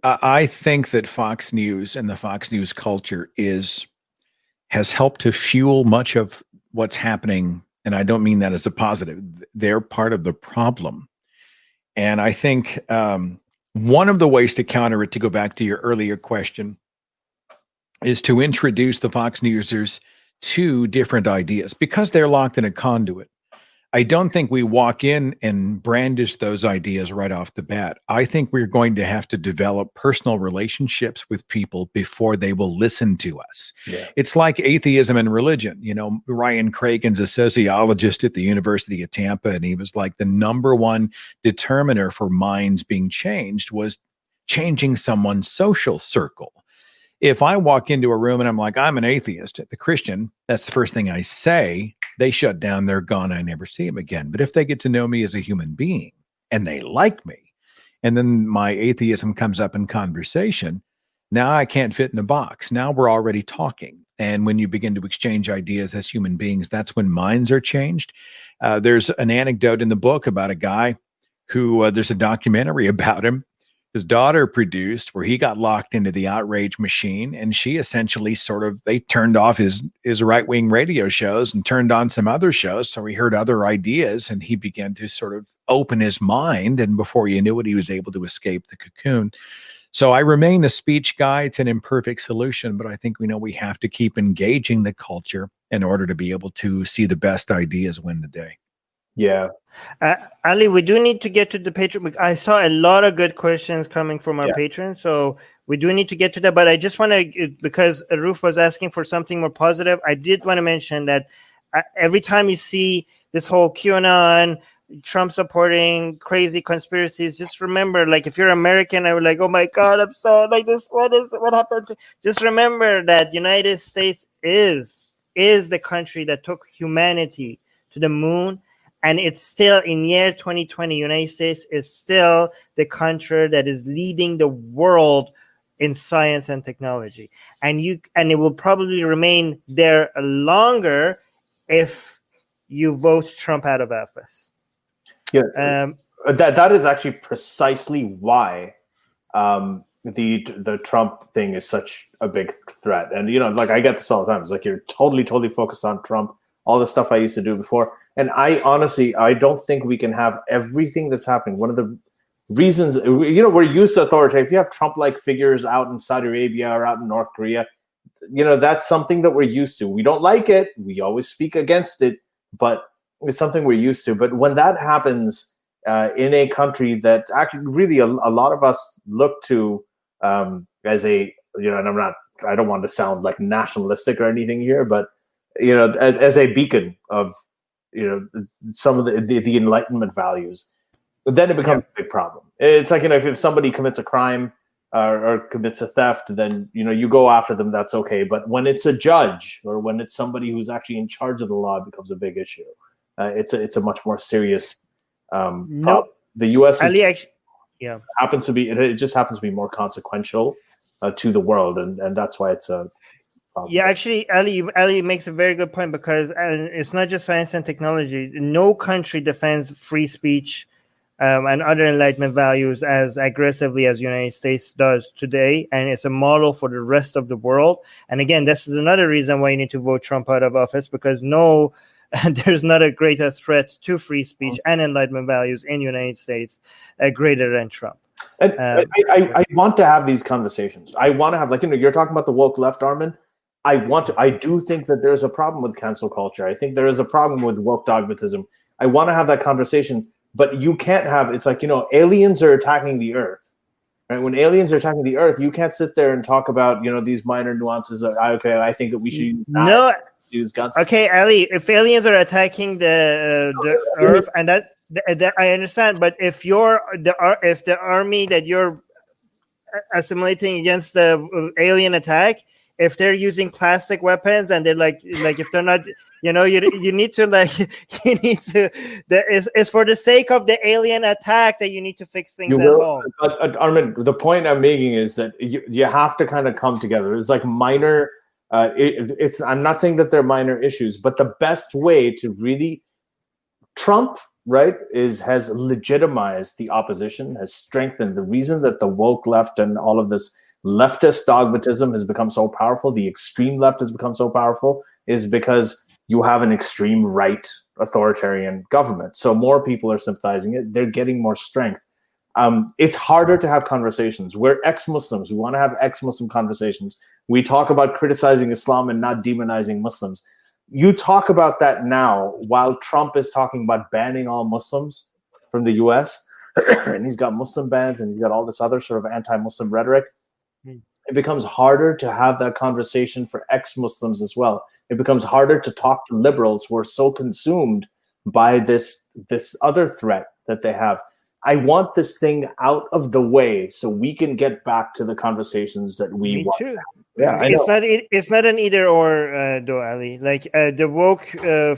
I think that Fox News and the Fox News culture has helped to fuel much of what's happening, and I don't mean that as a positive. They're part of the problem. And I think one of the ways to counter it, to go back to your earlier question, is to introduce the Fox Newsers to different ideas, because they're locked in a conduit. I don't think we walk in and brandish those ideas right off the bat. I think we're going to have to develop personal relationships with people before they will listen to us. Yeah. It's like atheism and religion. Ryan Cragen's a sociologist at the University of Tampa, and he was like, the number one determiner for minds being changed was changing someone's social circle. If I walk into a room and I'm like, I'm an atheist, the Christian, that's the first thing I say. They shut down, they're gone, I never see them again. But if they get to know me as a human being and they like me and then my atheism comes up in conversation, now I can't fit in a box. Now we're already talking. And when you begin to exchange ideas as human beings, that's when minds are changed. There's an anecdote in the book about a guy who, there's a documentary about him, his daughter produced, where he got locked into the outrage machine, and she essentially they turned off his right-wing radio shows and turned on some other shows. So he heard other ideas, and he began to sort of open his mind. And before you knew it, he was able to escape the cocoon. So I remain a speech guy. It's an imperfect solution, but I think we have to keep engaging the culture in order to be able to see the best ideas win the day. Yeah. Ali, we do need to get to the Patreon. I saw a lot of good questions coming from our patrons, so we do need to get to that. But I just want to, because Roof was asking for something more positive, I did want to mention that every time you see this whole QAnon, Trump supporting crazy conspiracies, just remember, like, if you're American, I would like, oh my God, I'm so like this. What happened? Just remember that United States is the country that took humanity to the moon. And it's still in year 2020, United States is still the country that is leading the world in science and technology. And it will probably remain there longer if you vote Trump out of office. Yeah, that is actually precisely why the Trump thing is such a big threat. And like, I get this all the time. It's like, you're totally focused on Trump, all the stuff I used to do before. And I don't think we can have everything that's happening. One of the reasons, we're used to authoritarian. If you have Trump-like figures out in Saudi Arabia or out in North Korea, that's something that we're used to. We don't like it. We always speak against it, but it's something we're used to. But when that happens in a country that actually really a lot of us look to as a, and I don't want to sound like nationalistic or anything here, but as a beacon of some of the Enlightenment values, then it becomes a big problem. It's like, if somebody commits a crime or commits a theft, then you go after them, that's okay. But when it's a judge or when it's somebody who's actually in charge of the law, it becomes a big issue. It's a much more serious problem. The U.S. happens to be, it just happens to be more consequential to the world, and that's why it's a problem. Yeah, actually, Ali makes a very good point, because it's not just science and technology. No country defends free speech and other Enlightenment values as aggressively as the United States does today, and it's a model for the rest of the world. And again, this is another reason why you need to vote Trump out of office, because there's not a greater threat to free speech and Enlightenment values in the United States greater than Trump. And I want to have these conversations. I want to have, like, you're talking about the woke left, Armin. I do think that there's a problem with cancel culture. I think there is a problem with woke dogmatism. I want to have that conversation, but you can't have, it's like, aliens are attacking the earth, right? When aliens are attacking the earth, you can't sit there and talk about, these minor nuances of, okay, I think that we should use guns. Okay, Ali, if aliens are attacking the earth, and that I understand, but if the army that you're assimilating against the alien attack, if they're using plastic weapons and they're like if they're not, you need to it's for the sake of the alien attack that you need to fix things at home. But Armin, the point I'm making is that you have to kind of come together. It's like minor. I'm not saying that they're minor issues, but the best way to really Trump, right, has legitimized the opposition, has strengthened the reason that the woke left and all of this leftist dogmatism has become so powerful, the extreme left has become so powerful, is because you have an extreme right authoritarian government. So more people are sympathizing it. They're getting more strength. It's harder to have conversations. We're ex-Muslims. We want to have ex-Muslim conversations. We talk about criticizing Islam and not demonizing Muslims. You talk about that now while Trump is talking about banning all Muslims from the US, and he's got Muslim bans and he's got all this other sort of anti-Muslim rhetoric. It becomes harder to have that conversation for ex-Muslims as well. It becomes harder to talk to liberals who are so consumed by this other threat that they have. I want this thing out of the way so we can get back to the conversations that we want. Yeah, I It's know. not. It's not an either or, though, Ali. Like the woke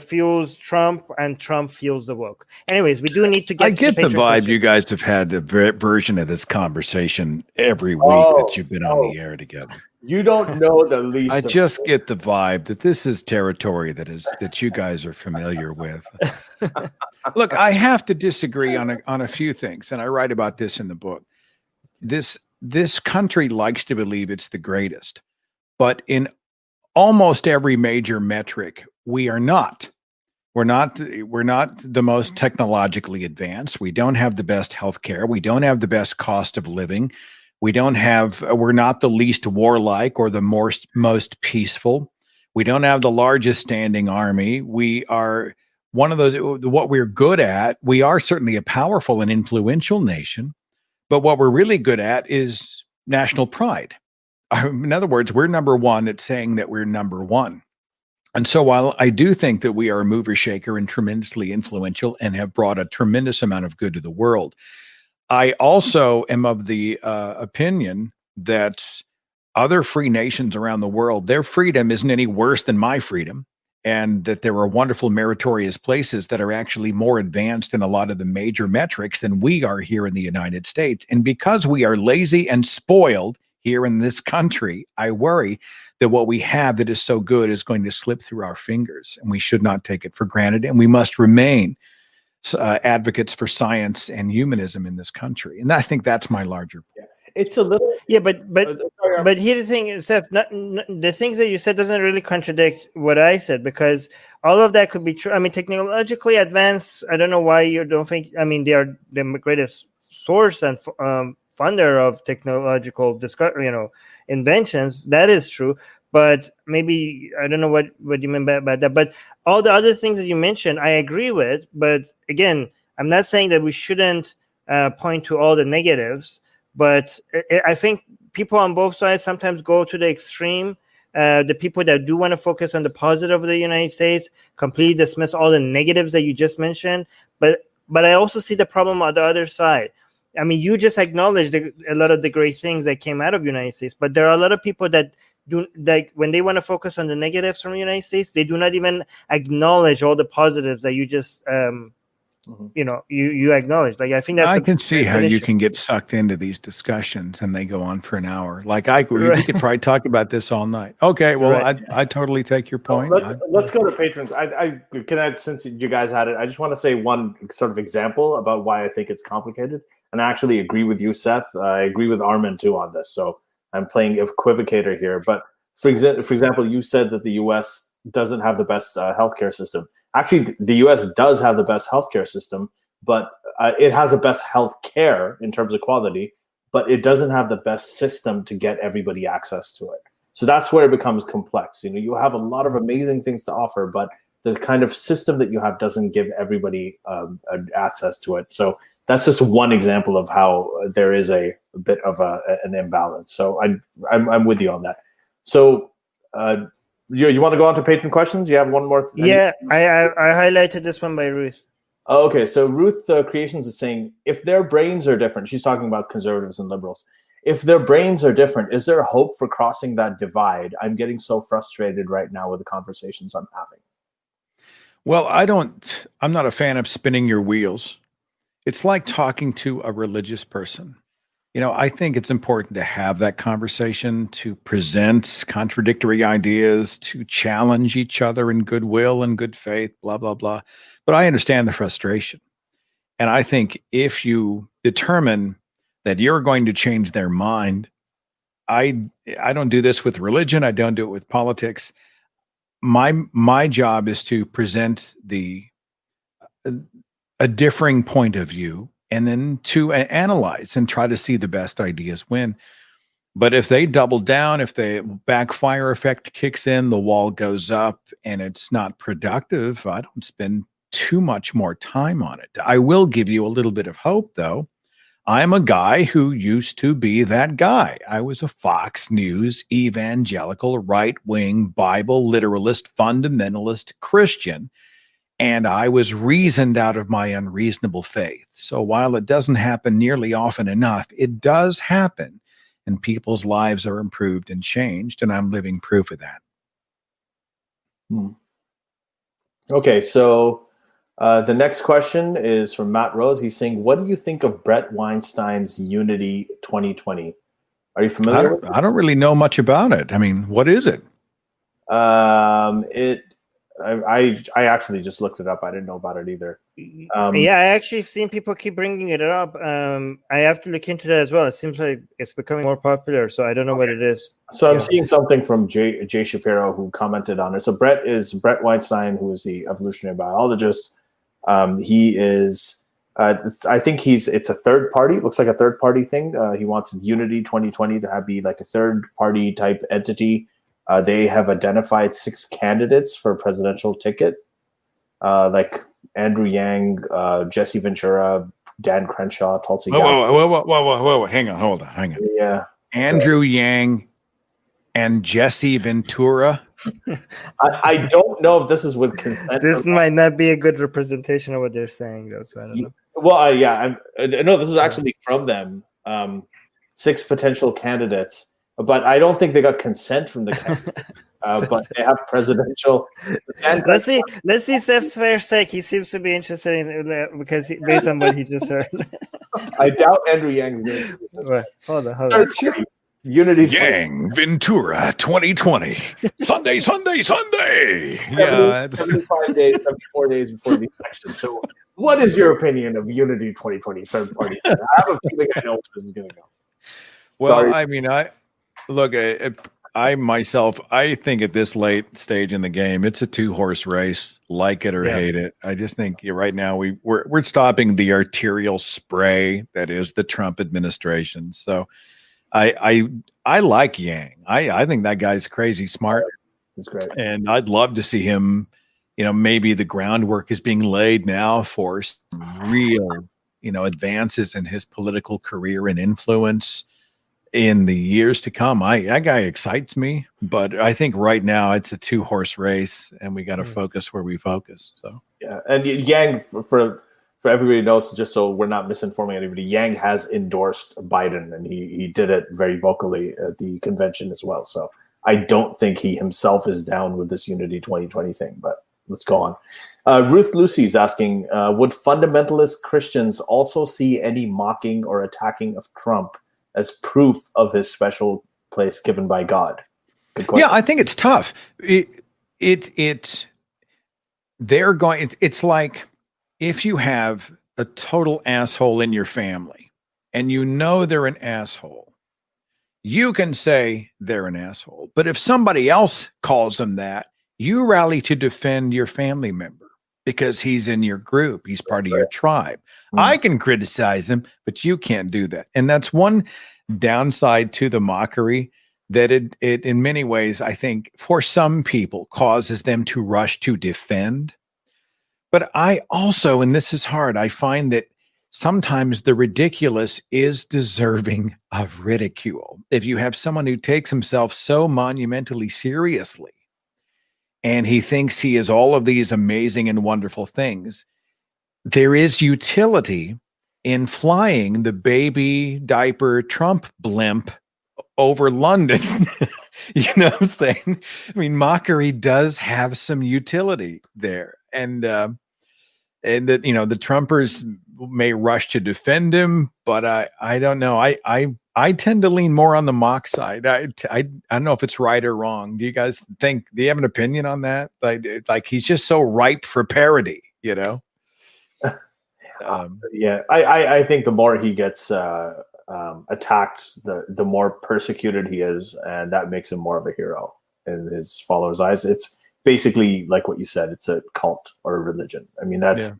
fuels Trump, and Trump fuels the woke. Anyways, we do need to get. I to get the Patreon vibe question. you guys have had a version of this conversation every week that you've been on the air together. You don't know the least. I of just it. get the vibe that this is territory that you guys are familiar with. Look, I have to disagree on a few things, and I write about this in the book. This country likes to believe it's the greatest, but in almost every major metric, we are not. We're not the most technologically advanced. We don't have the best healthcare. We don't have the best cost of living. We're not the least warlike or the most peaceful. We don't have the largest standing army. We are one of those, what we're good at. We are certainly a powerful and influential nation, but what we're really good at is national pride. In other words, we're number one at saying that we're number one. And so while I do think that we are a mover shaker and tremendously influential and have brought a tremendous amount of good to the world, I also am of the opinion that other free nations around the world, their freedom isn't any worse than my freedom, and that there are wonderful meritorious places that are actually more advanced in a lot of the major metrics than we are here in the United States. And because we are lazy and spoiled here in this country, I worry that what we have that is so good is going to slip through our fingers, and we should not take it for granted. And we must remain advocates for science and humanism in this country. And I think that's my larger point. It's a little. Yeah, but here's the thing, Seth. The things that you said doesn't really contradict what I said, because all of that could be true. I mean, technologically advanced. I don't know why you don't think. I mean, they are the greatest source and funder of technological inventions. That is true. But maybe I don't know what you mean by that. But all the other things that you mentioned, I agree with. But again, I'm not saying that we shouldn't point to all the negatives. But I think people on both sides sometimes go to the extreme. The people that do want to focus on the positive of the United States completely dismiss all the negatives that you just mentioned. But I also see the problem on the other side. I mean, you just acknowledged a lot of the great things that came out of the United States, but there are a lot of people that do, like, when they want to focus on the negatives from the United States, they do not even acknowledge all the positives that you just you acknowledge. Like, I think that's I can see how you can get sucked into these discussions and they go on for an hour. Like we could probably talk about this all night. Okay, well, right. I totally take your point. Let's go to patrons. Since you guys had it, I just want to say one sort of example about why I think it's complicated. And I actually agree with you, Seth. I agree with Armin too on this. So I'm playing equivocator here. But for example, you said that the U.S. doesn't have the best healthcare system. Actually, the U.S. does have the best healthcare system, but it has the best healthcare in terms of quality, but it doesn't have the best system to get everybody access to it. So that's where it becomes complex. You have a lot of amazing things to offer, but the kind of system that you have doesn't give everybody access to it. So that's just one example of how there is a bit of an imbalance. So I'm with you on that. So you want to go on to patron questions? You have one more? Yeah, I highlighted this one by Ruth. Oh, okay, so Ruth Creations is saying, if their brains are different, she's talking about conservatives and liberals. If their brains are different, is there hope for crossing that divide? I'm getting so frustrated right now with the conversations I'm having. Well, I'm not a fan of spinning your wheels. It's like talking to a religious person. I think it's important to have that conversation, to present contradictory ideas, to challenge each other in goodwill and good faith, blah, blah, blah. But I understand the frustration. And I think if you determine that you're going to change their mind, I don't do this with religion. I don't do it with politics. My job is to present a differing point of view, and then to analyze and try to see the best ideas win. But if they double down, if the backfire effect kicks in, the wall goes up, and it's not productive, I don't spend too much more time on it. I will give you a little bit of hope, though. I'm a guy who used to be that guy. I was a Fox News, evangelical, right-wing, Bible literalist, fundamentalist Christian. And I was reasoned out of my unreasonable faith. So while it doesn't happen nearly often enough, it does happen. and people's lives are improved and changed, and I'm living proof of that. Okay, so the next question is from Matt Rose. He's saying, what do you think of Brett Weinstein's Unity 2020? Are you familiar with it? I don't really know much about it. I mean, what is it? I actually just looked it up. I didn't know about it either. Yeah, I actually seen people keep bringing it up. I have to look into that as well. It seems like it's becoming more popular, so I don't know what it is. So I'm seeing something from Jay Shapiro, who commented on it. So Brett Weinstein, who is the evolutionary biologist. He is, I think it's a third party. It looks like a third party thing. He wants Unity 2020 to be like a third party type entity. They have identified 6 candidates for a presidential ticket, like Andrew Yang, Jesse Ventura, Dan Crenshaw, Tulsi Gabbard. Whoa. Hang on. Yeah. Andrew Yang and Jesse Ventura. I don't know if this is with consent. This might not be a good representation of what they're saying, though. So I don't know. Well, I know this is actually from them. 6 potential candidates. But I don't think they got consent from the candidates. But they have presidential. Let's see Seth's fair sake. He seems to be interested in it because based on what he just heard. I doubt Andrew Yang's going to do this. Wait, hold on. Unity Yang Ventura 2020 Sunday. Yeah, 75 days, 74 days before the election. So, what is your opinion of Unity 2020 third party? I have a feeling I know where this is going to go. well, Sorry. I mean, I think at this late stage in the game, it's a 2-horse race, like it or hate it. I just think right now we're stopping the arterial spray that is the Trump administration. So I like Yang. I think that guy's crazy smart. That's great. And I'd love to see him, maybe the groundwork is being laid now for some real, advances in his political career and influence in the years to come. That guy excites me, but I think right now it's a 2-horse race and we got to focus where we focus. So, yeah. And Yang, for everybody knows, just so we're not misinforming anybody, Yang has endorsed Biden and he did it very vocally at the convention as well. So I don't think he himself is down with this Unity 2020 thing, but let's go on. Ruth Lucy's asking, would fundamentalist Christians also see any mocking or attacking of Trump as proof of his special place given by God? Yeah, I think it's tough. It's like if you have a total asshole in your family and they're an asshole, you can say they're an asshole. But if somebody else calls them that, you rally to defend your family member because he's in your group. He's part of your tribe. I can criticize him, but you can't do that. And that's one downside to the mockery, that it in many ways, I think, for some people causes them to rush to defend. But I also, and this is hard, I find that sometimes the ridiculous is deserving of ridicule. If you have someone who takes himself so monumentally seriously, and he thinks he is all of these amazing and wonderful things, there is utility in flying the baby diaper Trump blimp over London. You know what I'm saying? I mean, mockery does have some utility there. And that, the Trumpers may rush to defend him, but I don't know. I tend to lean more on the mock side. I don't know if it's right or wrong. Do you guys do you have an opinion on that? Like he's just so ripe for parody, Yeah, I think the more he gets attacked, the more persecuted he is, and that makes him more of a hero in his followers' eyes. It's basically like what you said. It's a cult or a religion. I mean, that's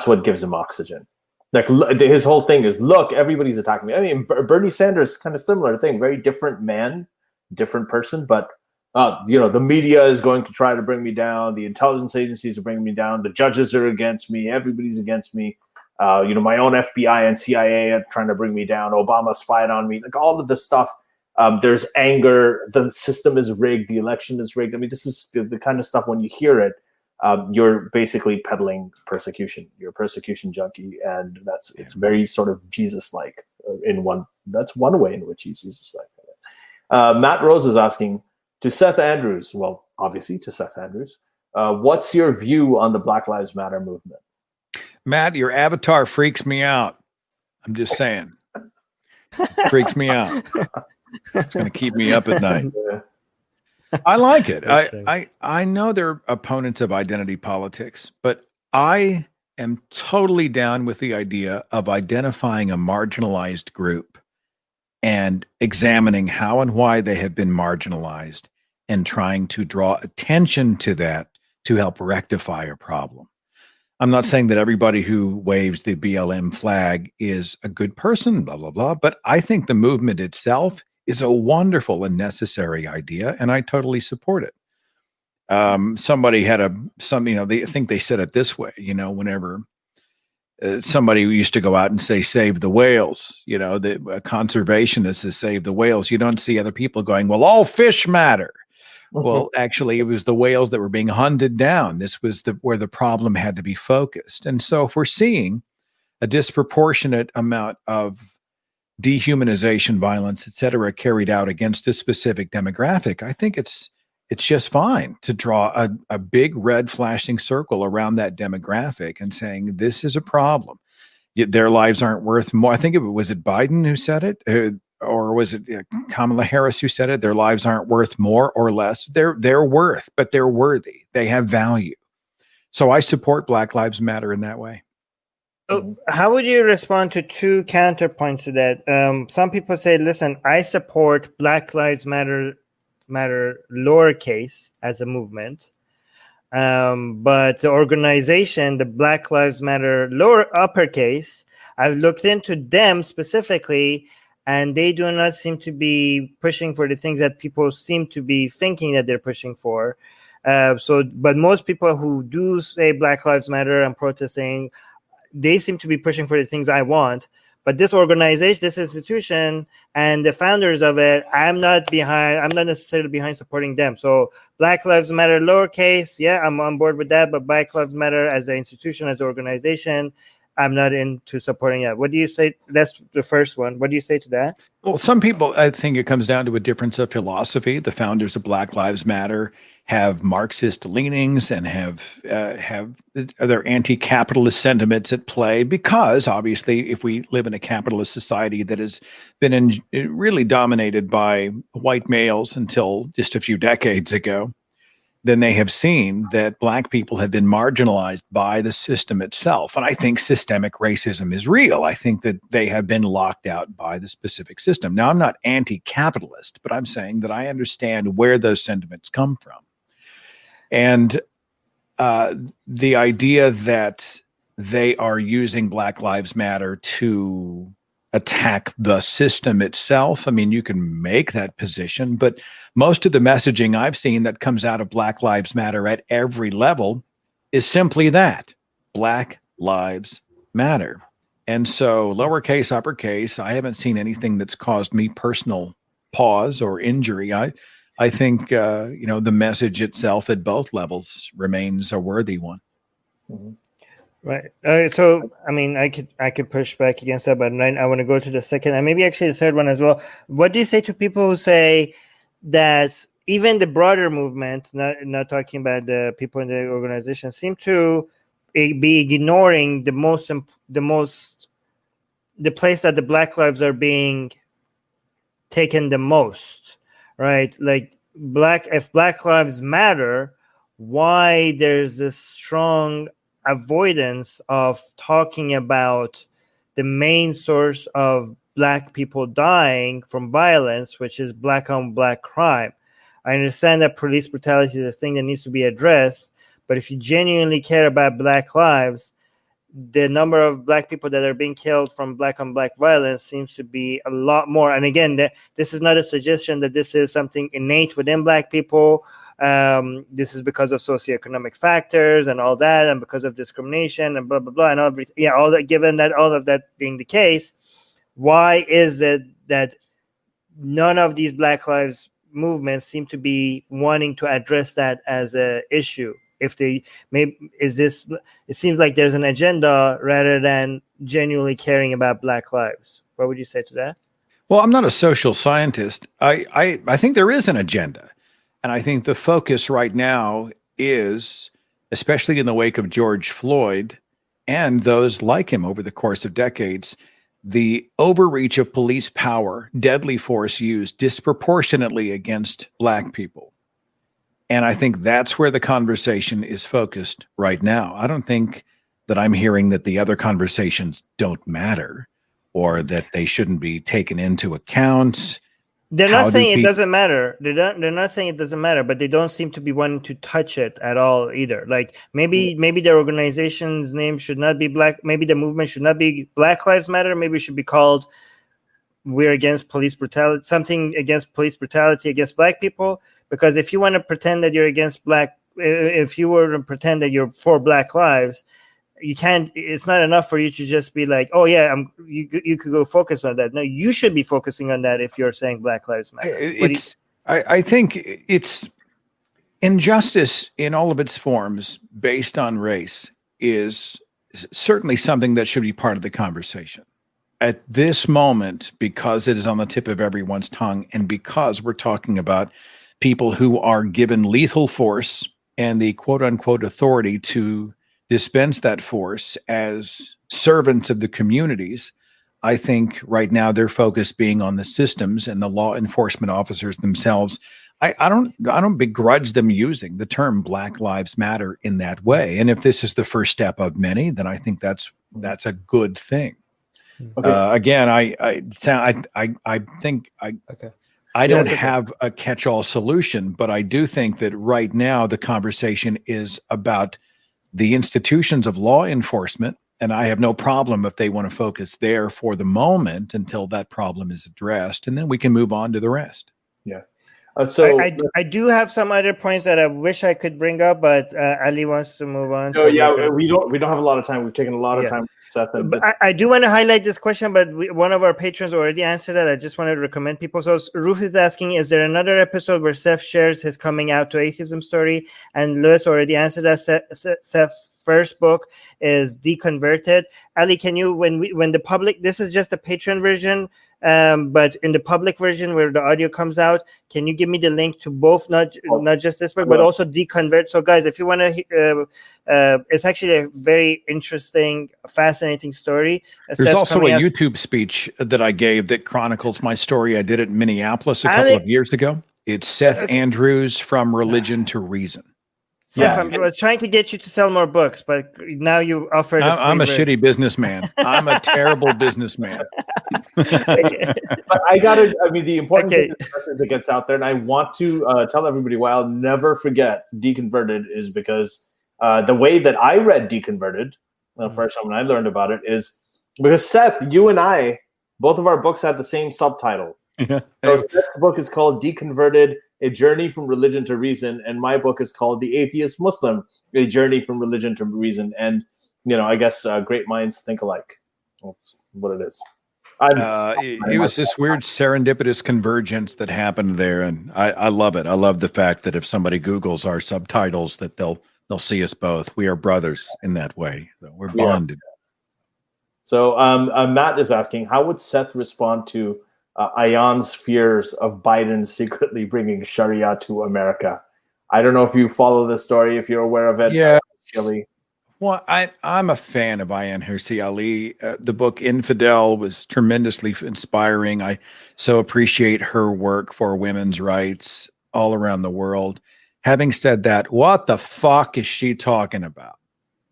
what gives him oxygen. Like his whole thing is, look, everybody's attacking me. I mean, Bernie Sanders, kind of similar thing, very different man, different person, but the media is going to try to bring me down. The intelligence agencies are bringing me down. The judges are against me. Everybody's against me. My own FBI and CIA are trying to bring me down. Obama spied on me. Like all of this stuff. There's anger. The system is rigged. The election is rigged. I mean, this is the kind of stuff when you hear it, you're basically peddling persecution. You're a persecution junkie, and it's very sort of Jesus-like in one. That's one way in which he's used his life. Matt Rose is asking to Seth Andrews. Well, obviously to Seth Andrews. What's your view on the Black Lives Matter movement? Matt, your avatar freaks me out. I'm just saying. Freaks me out. It's going to keep me up at night. Yeah. I like it. I know they're opponents of identity politics, but I am totally down with the idea of identifying a marginalized group and examining how and why they have been marginalized and trying to draw attention to that to help rectify a problem. I'm not saying that everybody who waves the BLM flag is a good person, blah, blah, blah, but I think the movement itself is a wonderful and necessary idea, and I totally support it. Somebody had they think they said it this way, whenever somebody used to go out and say, save the whales, the conservationists is save the whales. You don't see other people going, well, all fish matter. Well, actually, it was the whales that were being hunted down. This was where the problem had to be focused. And so if we're seeing a disproportionate amount of dehumanization, violence, et cetera, carried out against a specific demographic, I think it's just fine to draw a big red flashing circle around that demographic and saying, this is a problem. Their lives aren't worth more. I think was it Biden who said it? Or was it Kamala Harris who said it? Their lives aren't worth more or less. They're worth, but they're worthy. They have value. So I support Black Lives Matter in that way. How would you respond to two counterpoints to that? Some people say, listen, I support Black Lives Matter lowercase as a movement. But the organization, the Black Lives Matter uppercase, I've looked into them specifically, and they do not seem to be pushing for the things that people seem to be thinking that they're pushing for. But most people who do say Black Lives Matter and protesting, they seem to be pushing for the things I want. But this organization, this institution, and the founders of it, I'm not necessarily behind supporting them. So Black Lives Matter lowercase, yeah, I'm on board with that. But Black Lives Matter as an institution, as an organization, I'm not into supporting that. What do you say? That's the first one. What do you say to that? Well, some people, I think it comes down to a difference of philosophy. The founders of Black Lives Matter have Marxist leanings and have their anti-capitalist sentiments at play, because obviously if we live in a capitalist society that has been really dominated by white males until just a few decades ago, then they have seen that Black people have been marginalized by the system itself. And I think systemic racism is real. I think that they have been locked out by the specific system. Now, I'm not anti-capitalist, but I'm saying that I understand where those sentiments come from. And the idea that they are using Black Lives Matter to attack the system itself, I mean, you can make that position, but most of the messaging I've seen that comes out of Black Lives Matter at every level is simply that: Black Lives Matter. And so lowercase, uppercase, I haven't seen anything that's caused me personal pause or injury. I think, the message itself at both levels remains a worthy one. Mm-hmm. Right. So, I mean, I could push back against that, but I want to go to the second and maybe actually the third one as well. What do you say to people who say that even the broader movement, not talking about the people in the organization, seem to be ignoring the place that the Black lives are being taken the most, right? Like if Black Lives Matter, why there's this strong avoidance of talking about the main source of Black people dying from violence, which is Black on Black crime. I understand that police brutality is a thing that needs to be addressed, but if you genuinely care about Black lives, the number of Black people that are being killed from Black on Black violence seems to be a lot more. And again, this is not a suggestion that this is something innate within Black people. This is because of socioeconomic factors and all that, and because of discrimination and blah, blah, blah, and everything. Yeah, all that. Given that all of that being the case, why is it that none of these Black lives movements seem to be wanting to address that as an issue? If they it seems like there's an agenda rather than genuinely caring about Black lives. What would you say to that? Well, I'm not a social scientist. I think there is an agenda. And I think the focus right now is, especially in the wake of George Floyd and those like him over the course of decades, the overreach of police power, deadly force used disproportionately against Black people. And I think that's where the conversation is focused right now. I don't think that I'm hearing that the other conversations don't matter or that they shouldn't be taken into account. They're not saying it doesn't matter. They're not saying it doesn't matter, but they don't seem to be wanting to touch it at all either. Like maybe their organization's name should not be Black. Maybe the movement should not be Black Lives Matter. Maybe it should be called "We're Against Police Brutality," something against police brutality against Black people. Because if you want to pretend that you're against if you were to pretend that you're for Black lives, you can't. It's not enough for you to just be like, "Oh yeah, you could go focus on that." No, you should be focusing on that if you're saying Black Lives Matter. I think it's injustice in all of its forms based on race is certainly something that should be part of the conversation. At this moment, because it is on the tip of everyone's tongue, and because we're talking about people who are given lethal force and the quote unquote authority to dispense that force as servants of the communities, I think right now their focus being on the systems and the law enforcement officers themselves. I don't begrudge them using the term Black Lives Matter in that way. And if this is the first step of many, then I think that's a good thing. Okay. Again, I think I don't have a catch-all solution, but I do think that right now the conversation is about the institutions of law enforcement, and I have no problem if they want to focus there for the moment until that problem is addressed, and then we can move on to the rest. Yeah. So I do have some other points that I wish I could bring up, but Ali wants to move on. No, we don't have a lot of time. We've taken a lot of time, Seth. But I do want to highlight this question, but one of our patrons already answered it. I just wanted to recommend people. So Ruth is asking, is there another episode where Seth shares his coming out to atheism story? And Lewis already answered that. Seth's first book is Deconverted. Ali, can you, when the public, this is just a Patreon version, but in the public version where the audio comes out, can you give me the link to both, not just this book, but also Deconvert? So guys, if you want to, it's actually a very interesting, fascinating story. There's also a YouTube speech that I gave that chronicles my story. I did it in Minneapolis a couple of years ago. It's Seth Andrews, From Religion to Reason. Seth, I was trying to get you to sell more books, but now you offered. I'm a shitty businessman. I'm a terrible businessman. But the important thing that gets out there, and I want to tell everybody why I'll never forget Deconverted, is because the way that I read Deconverted, the first time when I learned about it, is because Seth, you and I, both of our books had the same subtitle. Yeah. So Seth's book is called Deconverted, A Journey from Religion to Reason, and my book is called The Atheist Muslim, A Journey from Religion to Reason. And, I guess great minds think alike. That's what it is. It was this weird serendipitous convergence that happened there, and I love it. I love the fact that if somebody Googles our subtitles, that they'll see us both. We are brothers in that way. So we're bonded. So Matt is asking, how would Seth respond to Ayan's fears of Biden secretly bringing Sharia to America? I don't know if you follow this story, if you're aware of it. Yeah. Well, I'm a fan of Ayan Hirsi Ali. The book Infidel was tremendously inspiring. I so appreciate her work for women's rights all around the world. Having said that, what the fuck is she talking about?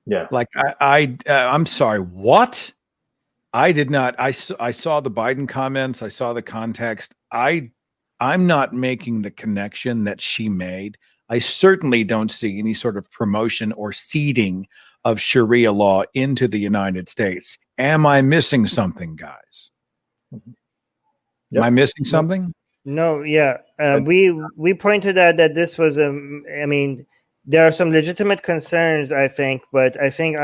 Yeah. Like, I'm sorry, what? I did not. I saw the Biden comments. I saw the context. I'm not making the connection that she made. I certainly don't see any sort of promotion or seeding of Sharia law into the United States. Am I missing something, guys? Am I missing something? No. Yeah. We pointed out that this was there are some legitimate concerns, I think, but I think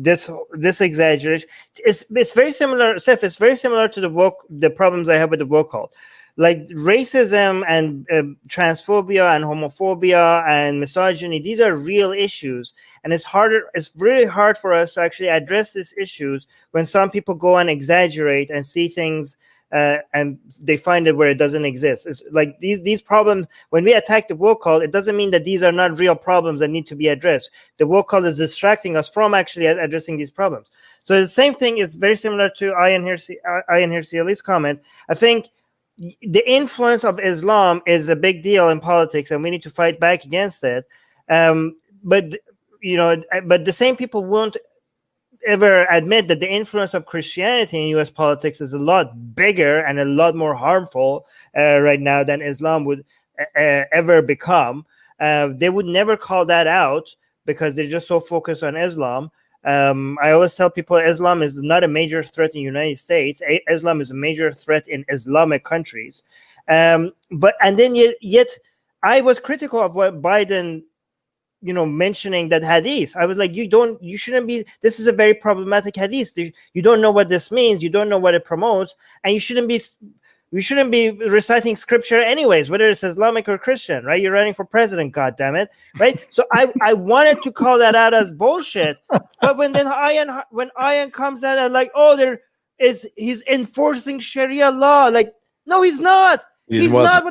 this exaggeration, it's very similar, Seth, it's very similar to the problems I have with the woke cult. like racism and transphobia and homophobia and misogyny, these are real issues. And it's really hard for us to actually address these issues when some people go and exaggerate and see things and they find it where it doesn't exist. It's like these problems, when we attack the woke cult, it doesn't mean that these are not real problems that need to be addressed. The woke cult is distracting us from actually addressing these problems. So the same thing is very similar to Ian Hirsi-Ali's comment. I think the influence of Islam is a big deal in politics, and we need to fight back against it. But the same people won't ever admit that the influence of Christianity in U.S. politics is a lot bigger and a lot more harmful right now than Islam would ever become. They would never call that out because they're just so focused on Islam. I always tell people Islam is not a major threat in the United States. Islam is a major threat in Islamic countries. Yet I was critical of what Biden, mentioning that hadith. I was like, you shouldn't be, this is a very problematic hadith. You don't know what this means. You don't know what it promotes. And you shouldn't be reciting scripture anyways, whether it's Islamic or Christian, right? You're running for president, goddammit, right? So I wanted to call that out as bullshit. But when Ian comes out and like, he's enforcing Sharia law. Like, no, he's not. He's not.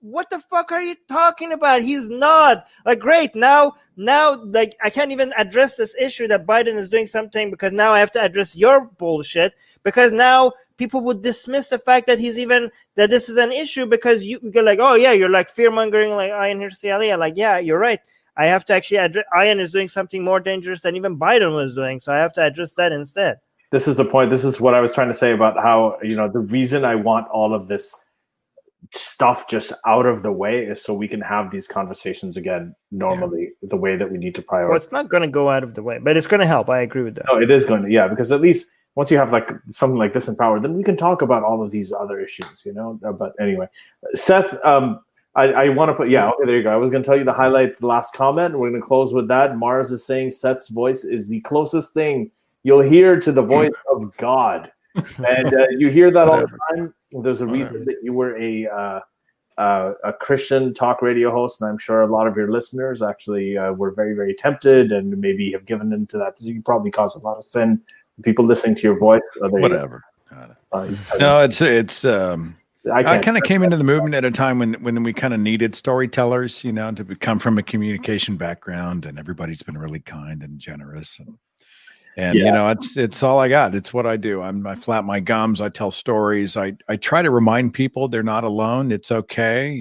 What the fuck are you talking about? He's not. Like, great. Now, like, I can't even address this issue that Biden is doing something because now I have to address your bullshit, because now people would dismiss the fact that that this is an issue because you're like, oh yeah, you're like fear mongering like Ian Hirsi-Ali. I'm like, yeah, you're right. I have to actually address, Ian is doing something more dangerous than even Biden was doing. So I have to address that instead. This is the point. This is what I was trying to say about how, the reason I want all of this stuff just out of the way is so we can have these conversations again normally, the way that we need to prioritize. Well, it's not going to go out of the way, but it's going to help. I agree with that. No, it is going to, yeah, because at least once you have like something like this in power, then we can talk about all of these other issues, But anyway, Seth, I want to put, okay, there you go. I was going to tell you the highlight, the last comment. We're going to close with that. Mars is saying Seth's voice is the closest thing you'll hear to the voice of God. And you hear that all the time. There's a reason that you were a Christian talk radio host, and I'm sure a lot of your listeners actually were very, very tempted and maybe have given into that. You probably cause a lot of sin. People listening to your voice. Whatever. No, it's. I kind of came into the movement at a time when we kind of needed storytellers, to come from a communication background, and everybody's been really kind and generous and it's all I got. It's what I do. I flap my gums. I tell stories. I try to remind people they're not alone. It's okay,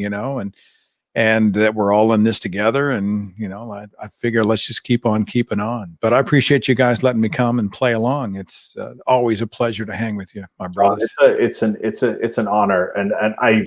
and that we're all in this together. And, I figure let's just keep on keeping on. But I appreciate you guys letting me come and play along. It's always a pleasure to hang with you, my brothers. It's an honor. And I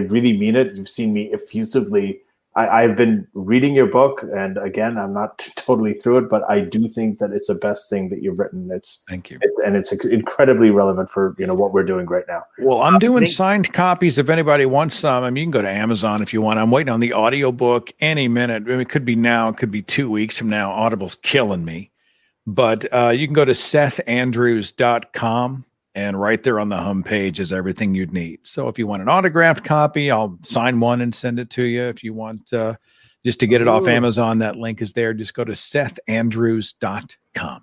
really mean it. You've seen me effusively. I've been reading your book, and again, I'm not totally through it, but I do think that it's the best thing that you've written. Thank you. It's incredibly relevant for what we're doing right now. Well, I'm doing signed copies. If anybody wants some, you can go to Amazon if you want. I'm waiting on the audiobook any minute. It could be now, it could be 2 weeks from now. Audible's killing me. But you can go to sethandrews.com. And right there on the homepage is everything you'd need. So if you want an autographed copy, I'll sign one and send it to you. If you want just to get it off Amazon, that link is there. Just go to sethandrews.com.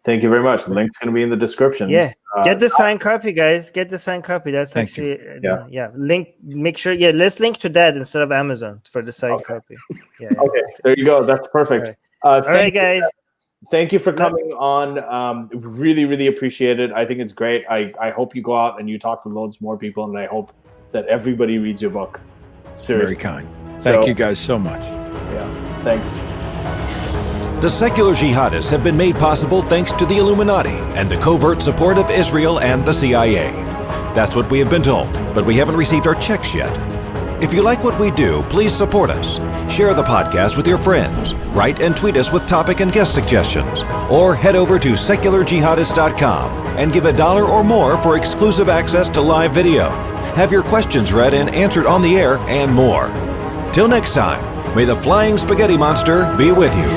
Thank you very much. The link's going to be in the description. Yeah. Get the signed copy, guys. Get the signed copy. That's Thank actually, link. Make sure, let's link to that instead of Amazon for the signed copy. Yeah. Okay. There you go. That's perfect. All right, guys. Thank you for coming on. Really, really appreciate it. I think it's great. I hope you go out and you talk to loads more people, and I hope that everybody reads your book. Seriously. Very kind. Thank you guys so much. Yeah. Thanks. The secular jihadists have been made possible thanks to the Illuminati and the covert support of Israel and the CIA. That's what we have been told, but we haven't received our checks yet. If you like what we do, please support us. Share the podcast with your friends. Write and tweet us with topic and guest suggestions. Or head over to secularjihadist.com and give $1 or more for exclusive access to live video. Have your questions read and answered on the air, and more. Till next time, may the flying spaghetti monster be with you.